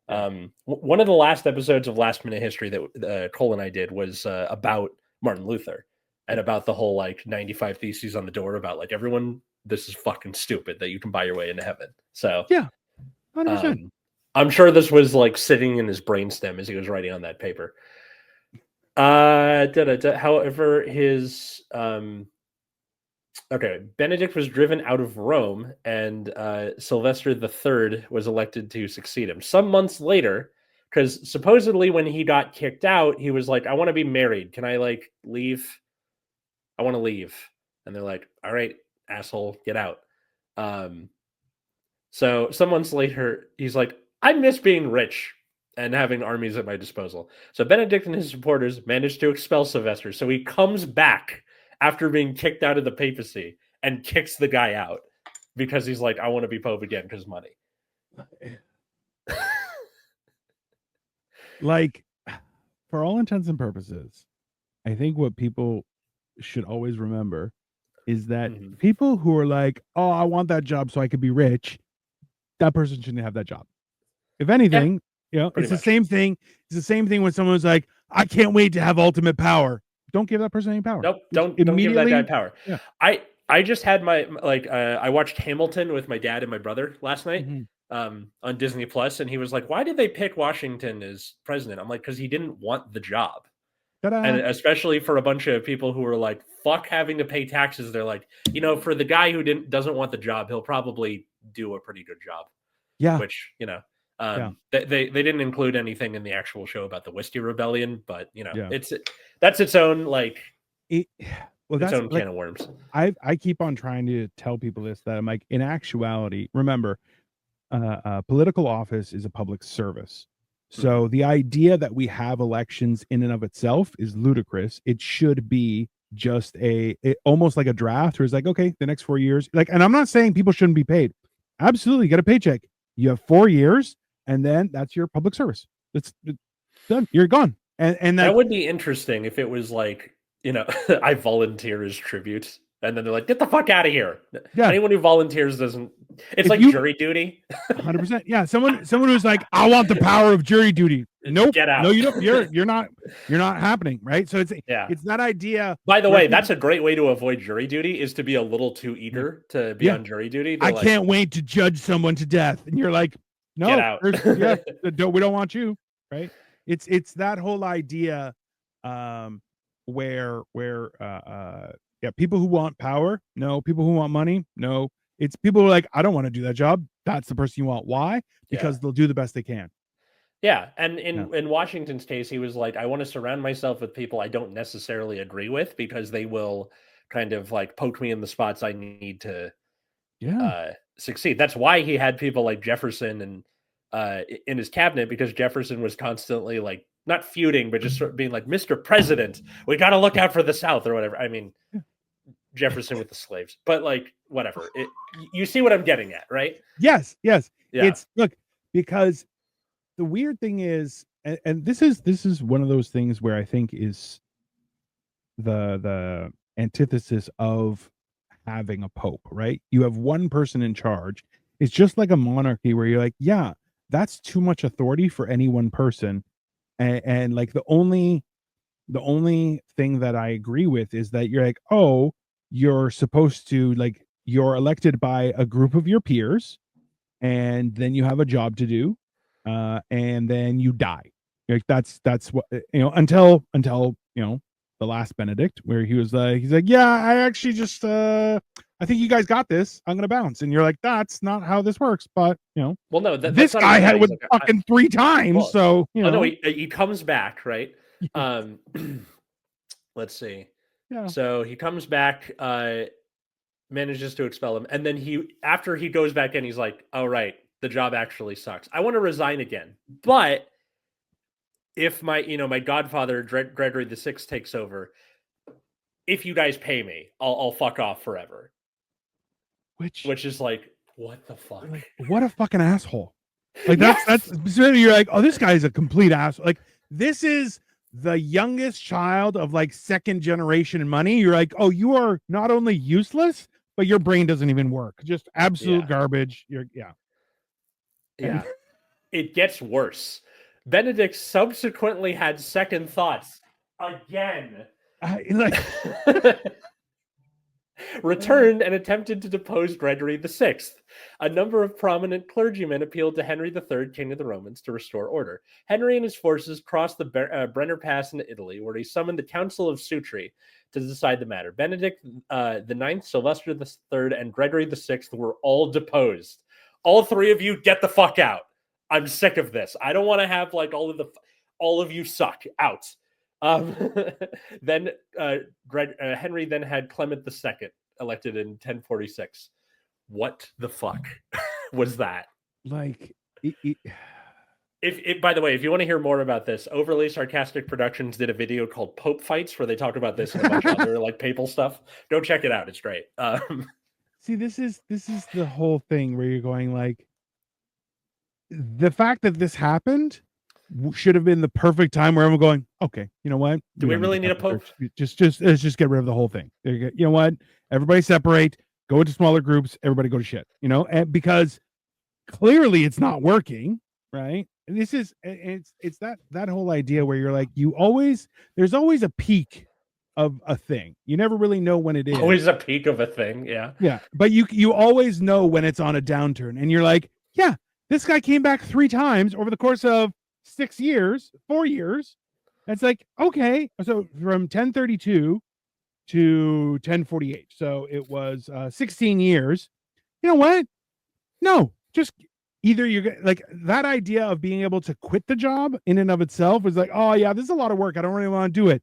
One of the last episodes of Last Minute History that Cole and I did was about Martin Luther and about the whole like 95 theses on the door about like everyone, this is fucking stupid that you can buy your way into heaven. So yeah, 100%. I'm sure this was like sitting in his brainstem as he was writing on that paper. However, his Benedict was driven out of Rome, and Sylvester III was elected to succeed him. Some months later, because supposedly when he got kicked out, he was like, "I want to be married. Can I like leave? I want to leave." And they're like, "All right, asshole, get out." So some months later, he's like, I miss being rich and having armies at my disposal. So Benedict and his supporters managed to expel Sylvester. So he comes back after being kicked out of the papacy and kicks the guy out because he's like, I want to be Pope again because money. Like, for all intents and purposes, I think what people should always remember is that people who are like, oh, I want that job so I could be rich, that person shouldn't have that job. If anything, it's the same thing. It's the same thing when someone's like, I can't wait to have ultimate power. Don't give that person any power. Nope, don't give that guy power. Yeah. I just had my I watched Hamilton with my dad and my brother last night on Disney Plus, and he was like, "Why did they pick Washington as president?" I'm like, "Because he didn't want the job." Ta-da. And especially for a bunch of people who were like, "Fuck having to pay taxes," they're like, for the guy who doesn't want the job, he'll probably do a pretty good job. Yeah. Which they didn't include anything in the actual show about the Wisty Rebellion, but that's its own its own can of worms. I keep on trying to tell people this, that I'm like, in actuality, remember, political office is a public service. So the idea that we have elections in and of itself is ludicrous. It should be just almost like a draft where it's like, okay, the next 4 years, and I'm not saying people shouldn't be paid. Absolutely, get a paycheck. You have 4 years, and then that's your public service. It's done. You're gone. And that would be interesting if it was like, I volunteer as tribute. And then they're like, get the fuck out of here. Yeah. Anyone who volunteers doesn't. It's like jury duty. 100%. Yeah. Someone who's like, I want the power of jury duty. Nope. Get out. No, you don't. You're not happening. Right. So it's that idea. By the way, that's a great way to avoid jury duty, is to be a little too eager to be on jury duty. I can't wait to judge someone to death. And you're like, no, get out. We don't want you. Right. It's that whole idea where people who want power, no. People who want money, no. It's people who are like, I don't want to do that job. That's the person you want. Why? Because they'll do the best they can. Yeah, and in Washington's case, he was like, I want to surround myself with people I don't necessarily agree with, because they will kind of like poke me in the spots I need to succeed. That's why he had people like Jefferson and in his cabinet, because Jefferson was constantly like, not feuding, but just sort of being like, Mr. President, we got to look out for the South or whatever. I mean, Jefferson with the slaves, but like, whatever. You see what I'm getting at, right? Yes. Yeah. It's because the weird thing is, and this is one of those things where I think is the antithesis of having a pope, right? You have one person in charge. It's just like a monarchy where you're like, yeah, that's too much authority for any one person. And like the only thing that I agree with is that you're like, oh, you're supposed to, like, you're elected by a group of your peers, and then you have a job to do, and then you die. Like that's what, until the last Benedict, where he's like, yeah, I actually just I think you guys got this. I'm gonna bounce, and you're like, that's not how this works. But well, no, this guy had with fucking 3 times. Well, so no, he comes back, right? Let's see. Yeah. So he comes back, manages to expel him, and then after he goes back in, he's like, "Oh right, the job actually sucks. I want to resign again, but if my godfather Gregory the VI takes over, if you guys pay me, I'll fuck off forever." Which is like, what the fuck? Like, what a fucking asshole! Like that's you're like, oh, this guy is a complete asshole. Like, this is the youngest child of like second generation money. You're like, oh, you are not only useless, but your brain doesn't even work. Just absolute garbage. It gets worse. Benedict subsequently had second thoughts again. Returned and attempted to depose Gregory VI. A number of prominent clergymen appealed to Henry III, King of the Romans, to restore order. Henry and his forces crossed the Brenner Pass into Italy, where he summoned the Council of Sutri to decide the matter. Benedict IX, Sylvester III, and Gregory VI were all deposed. All 3 of you, get the fuck out. I'm sick of this. I don't want to have like all of you suck out. Then Henry then had Clement II elected in 1046. What the fuck? was that. Like, If by the way, if you want to hear more about this, Overly Sarcastic Productions did a video called Pope Fights where they talk about this and a bunch of other like papal stuff. Go check it out. It's great. see, this is the whole thing where you're going like, the fact that this happened should have been the perfect time where everyone going, okay, you know what? Do we don't really need a pope? Just let's just get rid of the whole thing. You know what? Everybody separate, go into smaller groups, everybody go to shit. You know, and because clearly it's not working, right? And this is it's that whole idea where you're like, there's always a peak of a thing. You never really know when it is. Always a peak of a thing, yeah. Yeah, but you always know when it's on a downturn, and you're like, yeah, this guy came back 3 times over the course of 6 years, 4 years. It's like, okay, so from 1032 to 1048, so it was 16 years. You know what? No, just either you're like, that idea of being able to quit the job in and of itself was like, oh yeah, this is a lot of work, I don't really want to do it.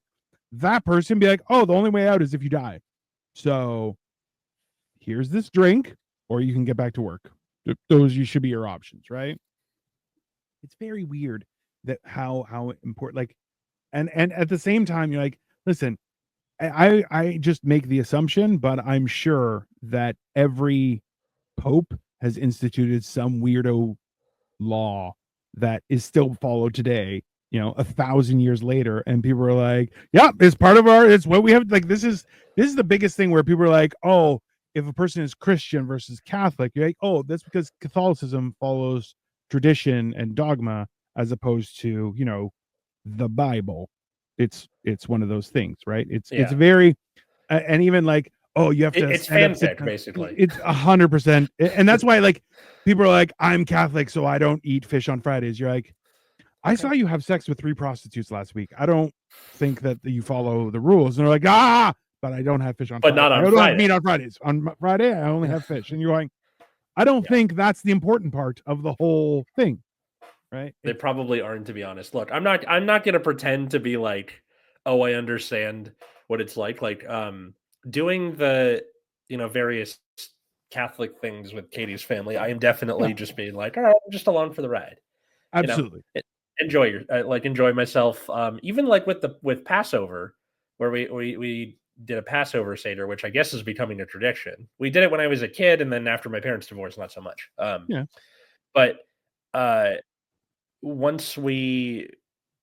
That person be like, oh, the only way out is if you die. So here's this drink, or you can get back to work. Those should be your options, right? It's very weird that how important, like, and at the same time, you're like, listen, I just make the assumption, but I'm sure that every pope has instituted some weirdo law that is still followed today, 1,000 years later, and people are like, yeah, it's part of it's what we have. Like, this is the biggest thing where people are like, oh, if a person is Christian versus Catholic, you're like, oh, that's because Catholicism follows tradition and dogma as opposed to, the Bible. It's one of those things, right? It's very, and even like, oh, you have to. It's fanfic, basically. It's 100%, and that's why, like, people are like, I'm Catholic, so I don't eat fish on Fridays. You're like, I saw you have sex with 3 prostitutes last week. I don't think that you follow the rules. And they're like, but I don't have fish on Friday. Not on I don't Friday. have meat on Fridays. On Friday, I only have fish. And you're going, I don't think that's the important part of the whole thing, right? They probably aren't, to be honest. Look, I'm not going to pretend to be like, oh, I understand what it's like doing the, various Catholic things with Katie's family. I am definitely just being like, all right, I'm just along for the ride. Absolutely. Enjoy myself. Even like with Passover, where we did a Passover Seder, which I guess is becoming a tradition. We did it when I was a kid, and then after my parents' divorce, not so much. But once we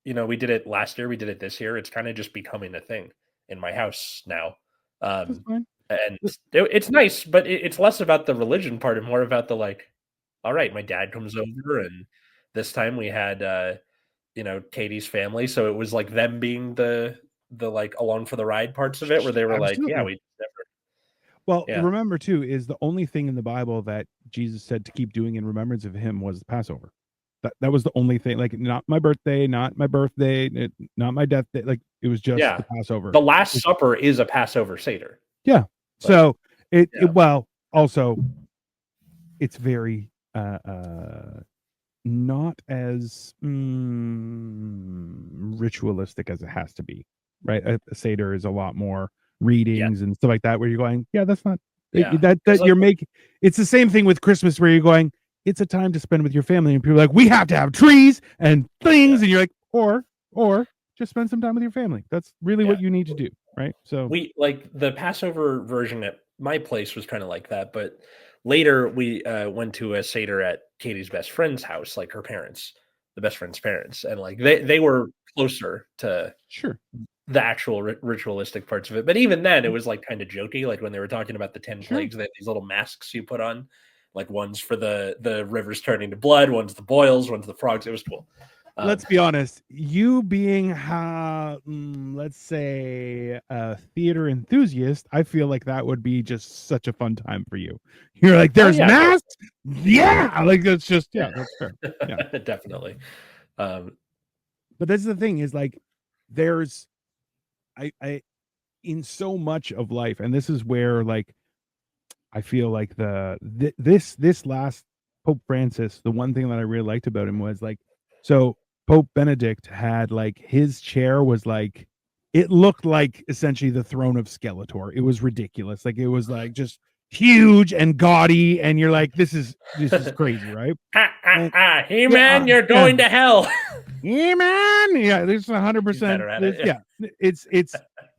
did it last year, we did it this year. It's kind of just becoming a thing in my house now. That's fine. And it's nice, but it's less about the religion part and more about the like, all right, my dad comes over, and this time we had Katie's family, so it was like them being the like along for the ride parts of it, where they were Absolutely. like, yeah, we never. Well, remember too, is the only thing in the Bible that Jesus said to keep doing in remembrance of him was the Passover. That was the only thing. Like, not my birthday, not my death day. Like, it was just the Passover. The Last Supper is a Passover Seder. Yeah. So well, also, it's very not as ritualistic as it has to be, right? A Seder is a lot more readings and stuff like that, where you're going, that's not that you're making. It's the same thing with Christmas, where you're going, it's a time to spend with your family, and people are like, we have to have trees and things, and you're like, or just spend some time with your family. That's really what you need to do, right? So we like the Passover version at my place was kind of like that, but later we went to a Seder at Katie's best friend's house, like her parents, the best friend's parents, and like they were closer to the actual ritualistic parts of it. But even then, it was like kind of jokey, like when they were talking about the 10 plagues, they had these little masks you put on. Like, one's for the rivers turning to blood, one's the boils, one's the frogs. It was cool. Let's be honest. You being, let's say, a theater enthusiast, I feel like that would be just such a fun time for you. You're like, there's masks? Yeah! Like, that's just, that's fair. Yeah. Definitely. But that's the thing, is like, there's, I in so much of life, and this is where, like, I feel like this last Pope Francis, the one thing that I really liked about him was, like, so Pope Benedict had, like, his chair was like, it looked like essentially the throne of Skeletor. It was ridiculous. Like, it was like just huge and gaudy, and you're like, this is crazy, right? He-Man, you're going to hell. Yeah, man. Yeah, there's 100%. Yeah, it's,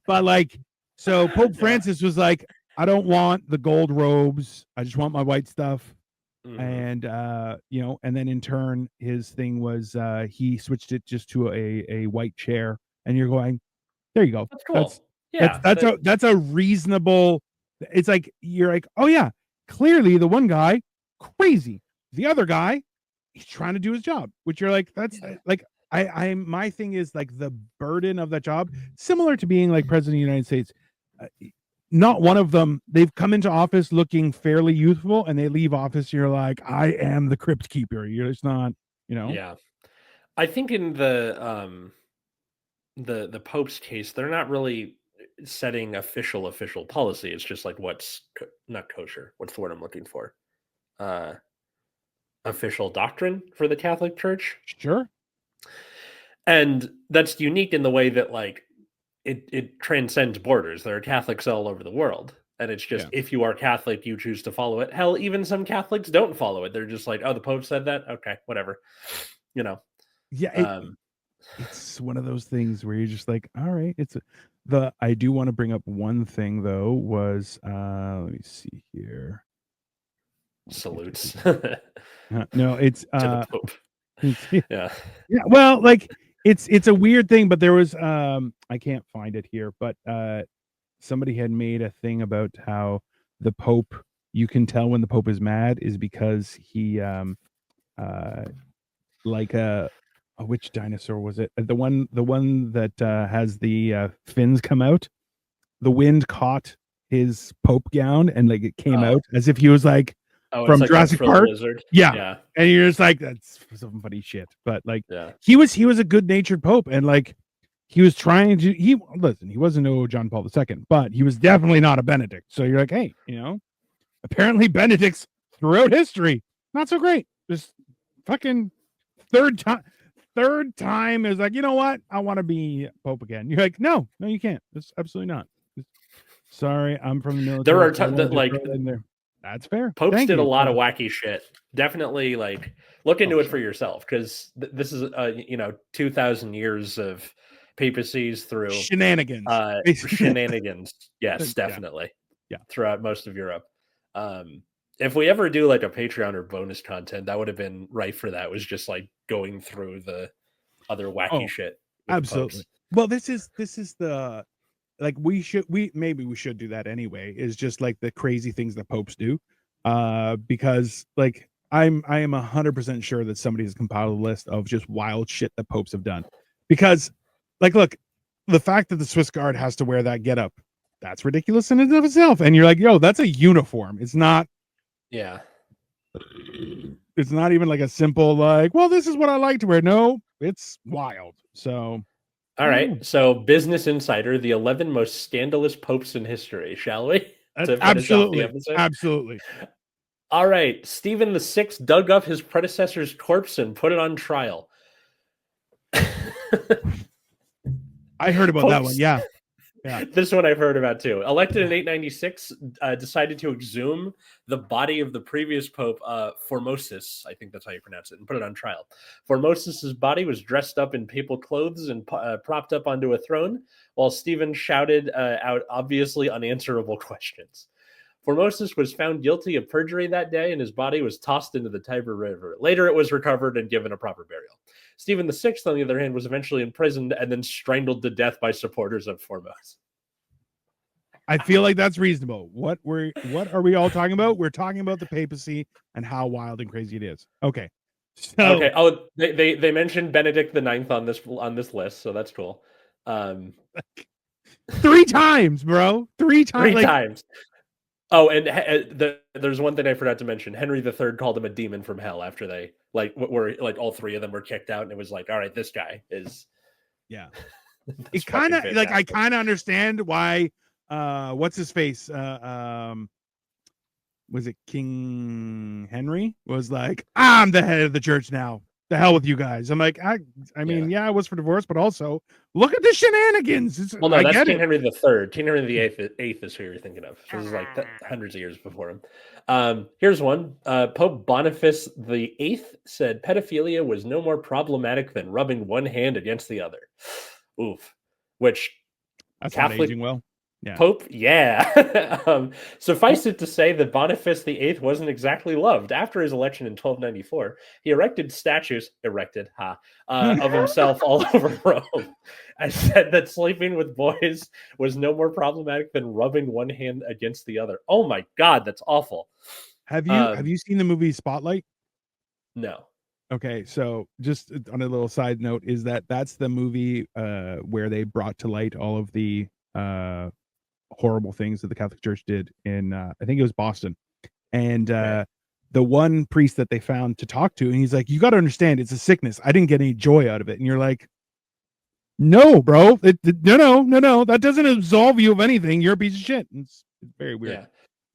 but like, so Pope Francis was like, I don't want the gold robes. I just want my white stuff. And and then in turn, his thing was he switched it just to a white chair, and you're going, there you go. That's cool. That's a reasonable. It's like you're like, oh yeah, clearly the one guy crazy, the other guy he's trying to do his job, which you're like, that's like I'm my thing is like the burden of that job, similar to being like president of the United States. Not one of them, they've come into office looking fairly youthful, and they leave office, you're like, I am the crypt keeper. You're just not, Yeah. I think in the Pope's case, they're not really setting official policy. It's just like what's not kosher. What's the word I'm looking for? Official doctrine for the Catholic Church. Sure. And that's unique in the way that like it transcends borders. There are Catholics all over the world. And it's just if you are Catholic, you choose to follow it. Hell, even some Catholics don't follow it. They're just like, oh, the Pope said that? Okay, whatever. Yeah, it's one of those things where you're just like, all right, I do want to bring up one thing though, was let me see here. Salutes. No, it's to the Pope. Yeah. Well, like it's a weird thing, but there was I can't find it here, but somebody had made a thing about how the Pope, you can tell when the Pope is mad is because he like which dinosaur was it? The one that has the fins come out. The wind caught his Pope gown and like it came out as if he was like from like Jurassic Park. Yeah. And you're just like, that's some funny shit. But like he was a good-natured Pope, and like he was trying to he wasn't no John Paul II, but he was definitely not a Benedict. So you're like, hey, apparently Benedicts throughout history, not so great. Just fucking third time is like, you know what? I want to be Pope again. You're like, no, you can't. It's absolutely not. Sorry, I'm from the military. There are like in there. That's fair. Popes did a lot of wacky shit. Definitely, like, look into it for yourself, because this is 2,000 years of papacies through shenanigans. Shenanigans, yes, definitely. Yeah, throughout most of Europe. If we ever do like a Patreon or bonus content, that would have been right for that. Was just like going through the other wacky shit. Absolutely. Well, this is the like we should do that anyway, is just like the crazy things that popes do, because like I am 100% sure that somebody has compiled a list of just wild shit that popes have done, because like look, the fact that the Swiss Guard has to wear that getup, that's ridiculous in and of itself, and you're like, yo, that's a uniform. It's not it's not even like a simple like, well, this is what I like to wear. No, it's wild. So all right, so Business Insider, the 11 most scandalous popes in history, shall we? Absolutely. All right, Stephen VI dug up his predecessor's corpse and put it on trial. I heard about that one, yeah. This one I've heard about too. Elected in 896, decided to exhume the body of the previous pope, Formosus, I think that's how you pronounce it, and put it on trial. Formosus's body was dressed up in papal clothes and propped up onto a throne, while Stephen shouted out obviously unanswerable questions. Formosus was found guilty of perjury that day, and his body was tossed into the Tiber River. Later, it was recovered and given a proper burial. Stephen VI, on the other hand, was eventually imprisoned and then strangled to death by supporters of Formosus. I feel like that's reasonable. What are we all talking about? We're talking about the papacy and how wild and crazy it is. Okay. So okay. Oh, they mentioned Benedict IX on this list, so that's cool. 3 times, bro. 3 times. 3 times. Oh, and there's one thing I forgot to mention. Henry III called him a demon from hell after they were like all 3 of them were kicked out, and it was like, all right, this guy is. Yeah. It kind of like, I kind of understand why. What's his face? Was it King Henry? Was like, I'm the head of the church now. The hell with you guys. I'm like, I mean, yeah, I was for divorce, but also look at the shenanigans. Well, no, I that's get King it. Henry the Third. King Henry the Eighth is who you're thinking of. So this is like hundreds of years before him. Here's one. Pope Boniface the Eighth said pedophilia was no more problematic than rubbing one hand against the other. Oof. Which That's not Catholic aging well. Yeah. Pope, yeah. Suffice it to say that Boniface the Eighth wasn't exactly loved. After his election in 1294, he erected statues, of himself all over Rome. I said that sleeping with boys was no more problematic than rubbing one hand against the other. Oh my God, that's awful. Have you seen the movie Spotlight? No. Okay, so just on a little side note, is that's the movie where they brought to light all of the horrible things that the Catholic Church did in I think it was Boston. And the one priest that they found to talk to, and he's like, you got to understand, it's a sickness. I didn't get any joy out of it. And you're like, no, bro, no, that doesn't absolve you of anything. You're a piece of shit. It's very weird. Yeah.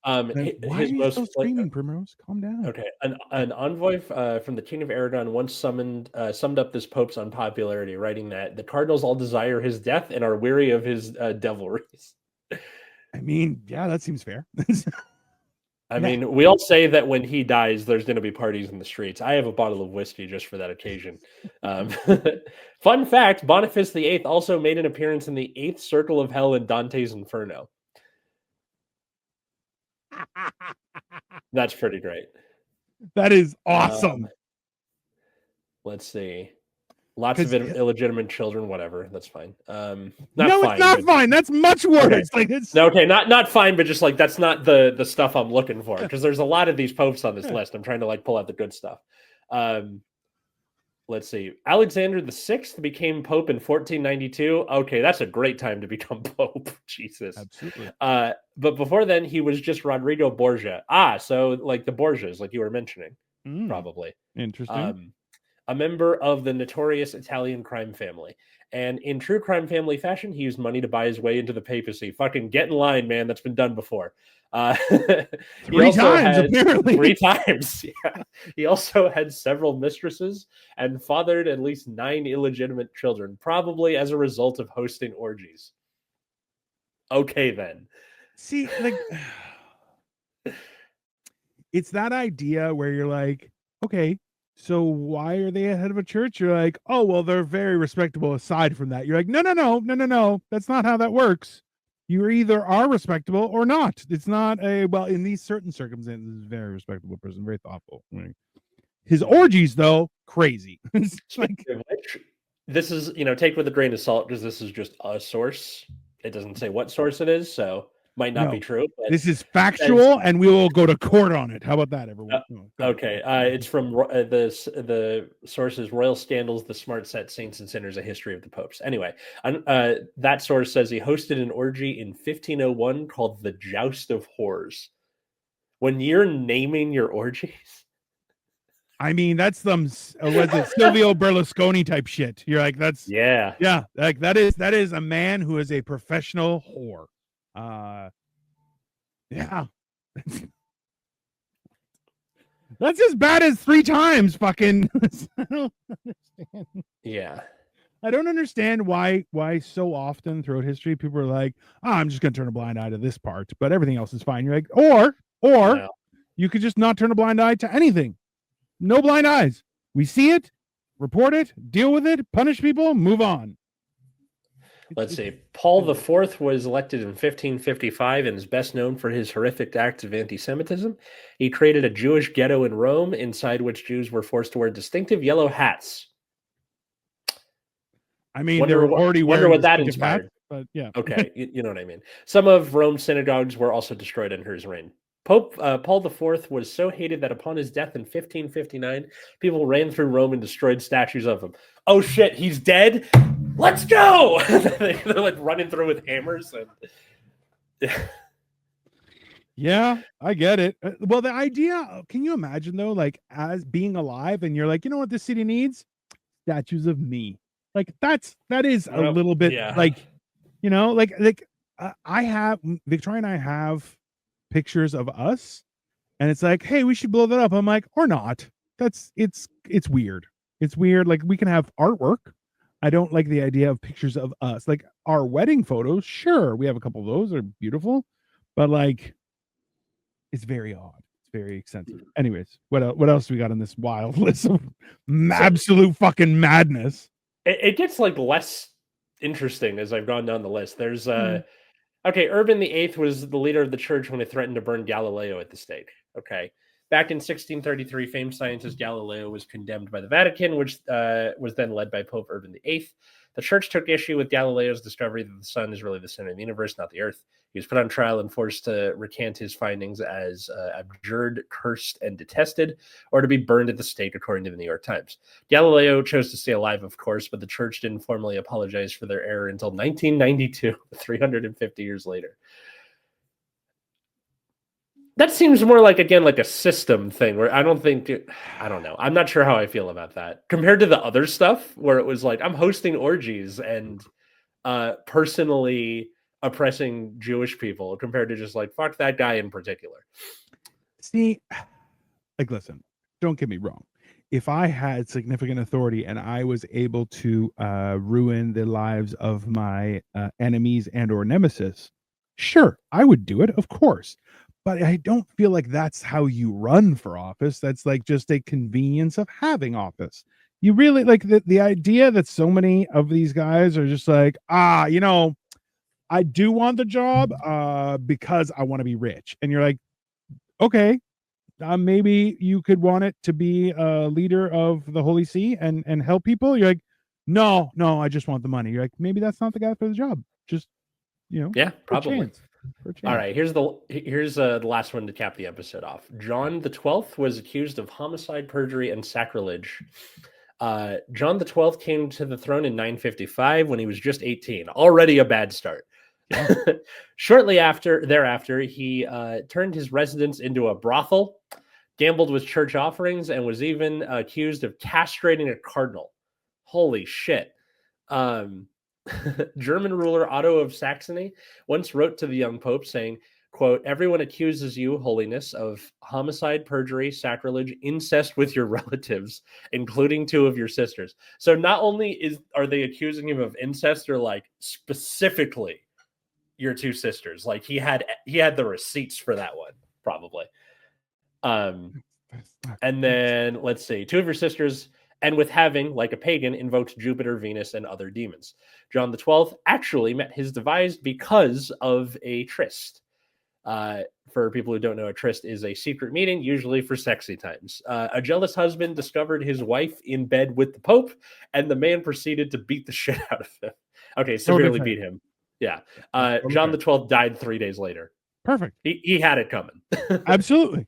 Why are you still screaming, Primrose? Calm down. Okay, an envoy from the King of Aragon once summed up this pope's unpopularity, writing that the cardinals all desire his death and are weary of his devilries. I mean, yeah, that seems fair. I mean, we all say that when he dies, there's going to be parties in the streets. I have a bottle of whiskey just for that occasion. Fun fact, Boniface VIII also made an appearance in the 8th Circle of Hell in Dante's Inferno. That's pretty great. That is awesome. Let's see. Lots of illegitimate children, whatever. That's fine. No, it's not fine. That's much worse. Okay. Like it's okay, not fine, but just like that's not the stuff I'm looking for, because there's a lot of these popes on this list. I'm trying to like pull out the good stuff. Let's see. Alexander VI became pope in 1492. Okay, that's a great time to become pope. Jesus. Absolutely. But before then, he was just Rodrigo Borgia. So like the Borgias, like you were mentioning, probably. Interesting. A member of the notorious Italian crime family. And in true crime family fashion, he used money to buy his way into the papacy. Fucking get in line, man. That's been done before. Three times, apparently. 3 times. Yeah. He also had several mistresses and fathered at least 9 illegitimate children, probably as a result of hosting orgies. Okay, then. See, like, it's that idea where you're like, okay, so why are they head of a church? You're like, oh, well, they're very respectable aside from that. You're like, no. That's not how that works. You either are respectable or not. It's not in these certain circumstances, very respectable person, very thoughtful. His orgies, though, crazy. Like, this is, take with a grain of salt, because this is just a source. It doesn't say what source it is, so might not be true. But this is factual, and we will go to court on it. How about that, everyone? Okay. It's from the sources Royal Scandals, The Smart Set, Saints and Sinners, A History of the Popes. Anyway, that source says he hosted an orgy in 1501 called the Joust of Whores. When you're naming your orgies, I mean, that's some was it Silvio Berlusconi type shit. You're like, that's yeah, like that is a man who is a professional whore. Yeah. That's as bad as 3 times fucking. I don't understand. Yeah. I don't understand why so often throughout history people are like, I'm just gonna turn a blind eye to this part, but everything else is fine. You're like, or no. You could just not turn a blind eye to anything. No blind eyes. We see it, report it, deal with it, punish people, move on. Let's see. Paul IV was elected in 1555 and is best known for his horrific acts of anti-Semitism. He created a Jewish ghetto in Rome, inside which Jews were forced to wear distinctive yellow hats. I mean, they were already wearing what that inspired. Hats, but yeah. Okay, you know what I mean. Some of Rome's synagogues were also destroyed under his reign. Pope Paul IV was so hated that upon his death in 1559, people ran through Rome and destroyed statues of him. Oh shit, he's dead? Let's go! They're like running through with hammers. And... Yeah, I get it. Well, the idea, can you imagine though, like as being alive and you're like, you know what this city needs? Statues of me. Like that is a little bit like, I have, Victoria and I have pictures of us and it's like, hey, we should blow that up. I'm like, or not. It's weird. It's weird. Like we can have artwork. I don't like the idea of pictures of us. Like our wedding photos, sure, we have a couple of those, they're beautiful, but like it's very odd. It's very extensive. Anyways, what else do we got on this wild list of So absolute fucking madness? it gets like less interesting as I've gone down the list. There's Hmm. Okay, Urban VIII was the leader of the church when it threatened to burn Galileo at the stake. Okay. Back in 1633, famed scientist Galileo was condemned by the Vatican, which was then led by Pope Urban VIII. The church took issue with Galileo's discovery that the sun is really the center of the universe, not the earth. He was put on trial and forced to recant his findings as abjured, cursed, and detested, or to be burned at the stake, according to the New York Times. Galileo chose to stay alive, of course, but the church didn't formally apologize for their error until 1992, 350 years later. That seems more like, again, like a system thing where I don't know. I'm not sure how I feel about that compared to the other stuff where it was like, I'm hosting orgies and personally oppressing Jewish people compared to just like, fuck that guy in particular. See, like, listen, don't get me wrong. If I had significant authority and I was able to ruin the lives of my enemies and or nemesis, sure, I would do it, of course. But I don't feel like that's how you run for office. That's like just a convenience of having office. You really like the idea that so many of these guys are just like, I do want the job because I want to be rich. And you're like, okay, maybe you could want it to be a leader of the Holy See and help people. You're like, no, I just want the money. You're like, maybe that's not the guy for the job. Just Yeah, for a probably. chance. For a All chance. right, here's the last one to cap the episode off. John the 12th was accused of homicide, perjury, and sacrilege. John the 12th came to the throne in 955 when he was just 18. Already a bad start. Yeah. Shortly thereafter, he turned his residence into a brothel, gambled with church offerings, and was even accused of castrating a cardinal. Holy shit. Um, German ruler Otto of Saxony once wrote to the young pope saying, quote, everyone accuses you, holiness, of homicide, perjury, sacrilege, incest with your relatives, including two of your sisters. So not only are they accusing him of incest, they're like specifically your two sisters. Like he had the receipts for that one, probably. Um, and then let's see, two of your sisters, and with having, like a pagan, invoked Jupiter, Venus, and other demons. John the 12th actually met his demise because of a tryst. For people who don't know, a tryst is a secret meeting, usually for sexy times. A jealous husband discovered his wife in bed with the Pope, and the man proceeded to beat the shit out of him. Okay, Totally severely fair. beat him. Yeah. That's totally John fair. the 12th died 3 days later. Perfect. He had it coming. Absolutely.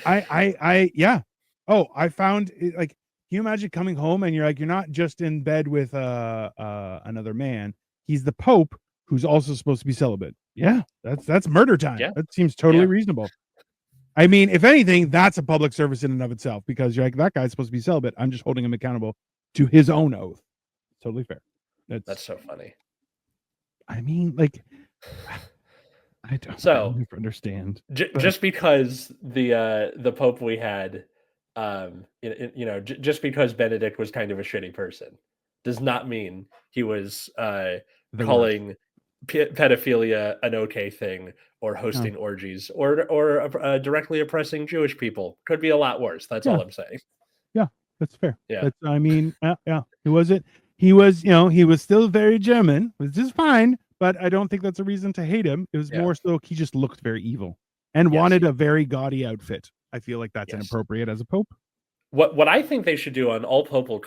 Yeah. Oh, I found it, like, can you imagine coming home and you're like, you're not just in bed with another man. He's the Pope who's also supposed to be celibate. Yeah, that's murder time. Yeah. That seems totally Yeah. reasonable. I mean, if anything, that's a public service in and of itself because you're like, that guy's supposed to be celibate. I'm just holding him accountable to his own oath. Totally fair. That's so funny. I mean, like, I don't understand. Just because the Pope we had, just because Benedict was kind of a shitty person, does not mean he was The worst. calling pedophilia an okay thing, or hosting orgies, or directly oppressing Jewish people. Could be a lot worse. That's all I'm saying. Yeah, that's fair. Yeah. I mean, yeah. He was still very German, which is fine, but I don't think that's a reason to hate him. It was more so he just looked very evil and wanted a very gaudy outfit. I feel like that's inappropriate as a pope. What I think they should do on all papal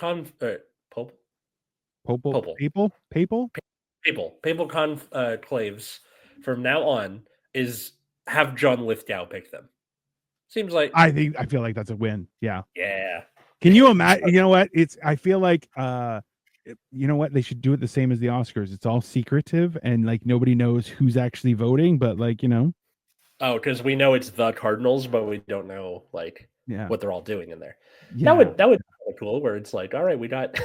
conclaves from now on is have John Lithgow pick them. Seems like I feel like that's a win. Yeah. Yeah. Can you imagine? You know what? I feel like you know what? They should do it the same as the Oscars. It's all secretive and like nobody knows who's actually voting, but like, Oh, because we know it's the Cardinals, but we don't know like what they're all doing in there. Yeah. That would be cool. Where it's like, all right, we got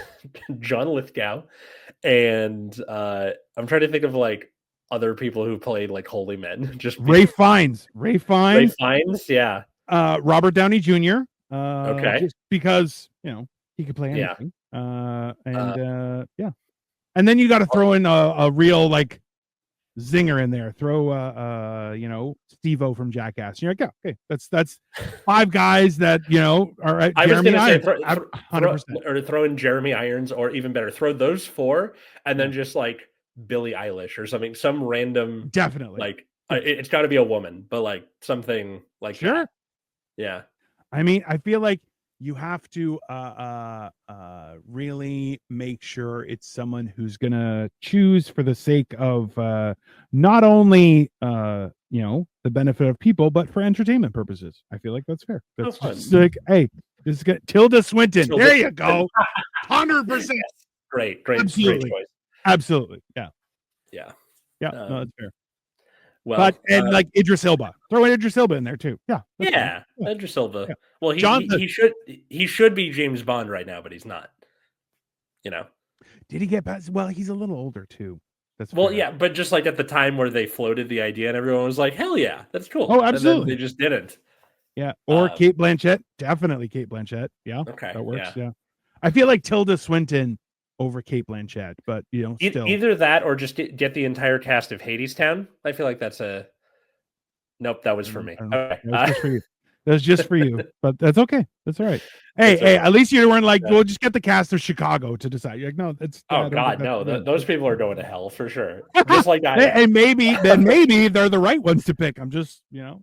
John Lithgow, and I'm trying to think of like other people who played like holy men. Just Ray Fiennes, yeah. Robert Downey Jr. Okay. Just because he He could play Yeah. anything. Yeah. And then you got to throw in a real like zinger in there. Throw Steve-O from Jackass. You're like, yeah, okay, that's 5 guys that are at I was Jeremy gonna say Irons, 100%. throw in Jeremy Irons, or even better, throw those 4 and then Yeah. just like Billie Eilish or something, some random Definitely. like it's got to be a woman, but like something like Sure. that. Yeah. I mean, I feel like you have to really make sure it's someone who's gonna choose for the sake of not only the benefit of people, but for entertainment purposes. I feel like that's fair. That's just like, hey, this is good. Tilda Swinton. There you go. 100%. Great Absolutely. great choice. Absolutely. Yeah. Yeah. No, that's fair. Well, but like Idris Elba, throw in Idris Elba in there too. Yeah, Idris Elba. Yeah. Well, he should be James Bond right now, but he's not. Did he get past? Well, he's a little older too. That's well, fair. yeah, but just like at the time where they floated the idea, and everyone was like, "Hell yeah, that's cool." Oh, absolutely. And then they just didn't. Yeah, or Kate Blanchett, definitely Kate Blanchett. Yeah, okay, that works. Yeah. I feel like Tilda Swinton over Kate Blanchett, but still either that or just get the entire cast of Hadestown. I feel like that's a nope. That was for me. Okay. That was just for you. That's just for you, but that's okay. That's all right. Hey, at least you weren't like, we'll just get the cast of Chicago to decide. You're like, no, it's oh god, no. Those people are going to hell for sure. Just like I am. And maybe they're the right ones to pick. I'm just, Richard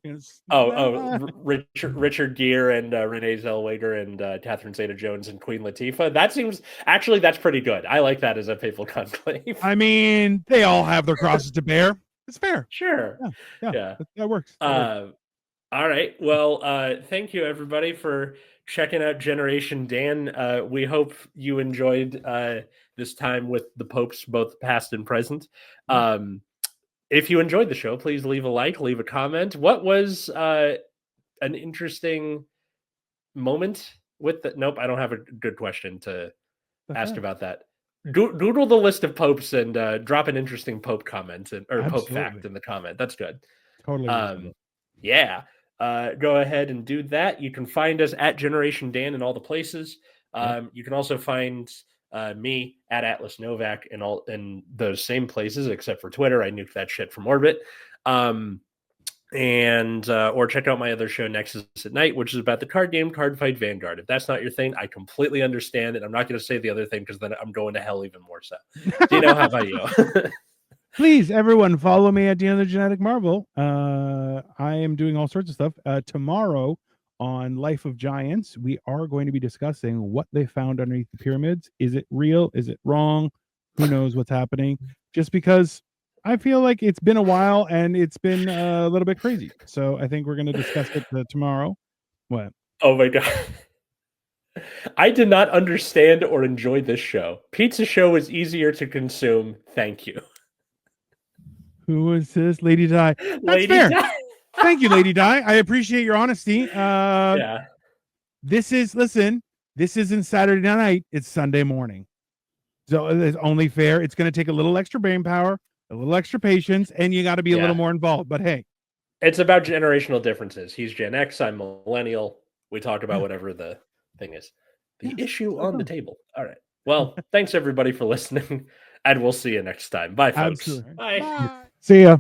Gere and Renee Zellweger and Catherine Zeta-Jones and Queen Latifah. That seems actually that's pretty good. I like that as a papal conclave. I mean, they all have their crosses to bear. It's fair. Sure. Yeah. That works. All right. Well, thank you everybody for checking out Generation Dan. We hope you enjoyed this time with the popes, both past and present. If you enjoyed the show, please leave a like, leave a comment. What was an interesting moment with the nope, I don't have a good question to ask about that. Doodle the list of popes and drop an interesting pope comment or pope fact in the comment. That's good. Totally. Yeah. Go ahead and do that. You can find us at Generation Dan in all the places. You can also find me at Atlas Novack in those same places, except for Twitter. I nuked that shit from orbit. Or check out my other show, Nexus at Night, which is about the card game Card Fight Vanguard. If that's not your thing, I completely understand it. I'm not going to say the other thing because then I'm going to hell even more so. Dino, how about you? Please, everyone, follow me at Dino the Genetic Marvel. I am doing all sorts of stuff. Tomorrow on Life of Giants, we are going to be discussing what they found underneath the pyramids. Is it real? Is it wrong? Who knows what's happening? Just because I feel like it's been a while and it's been a little bit crazy. So I think we're going to discuss it tomorrow. What? Oh my God. I did not understand or enjoy this show. Pizza Show was easier to consume. Thank you. Who is this? Lady Di. That's fair. Thank you, Lady Di. I appreciate your honesty. Yeah. This isn't Saturday night. It's Sunday morning. So it's only fair. It's going to take a little extra brain power, a little extra patience, and you got to be a little more involved. But hey. It's about generational differences. He's Gen X. I'm millennial. We talk about whatever the thing is. The issue on the table. All right. Well, thanks everybody for listening, and we'll see you next time. Bye, folks. Absolutely. Bye. See ya.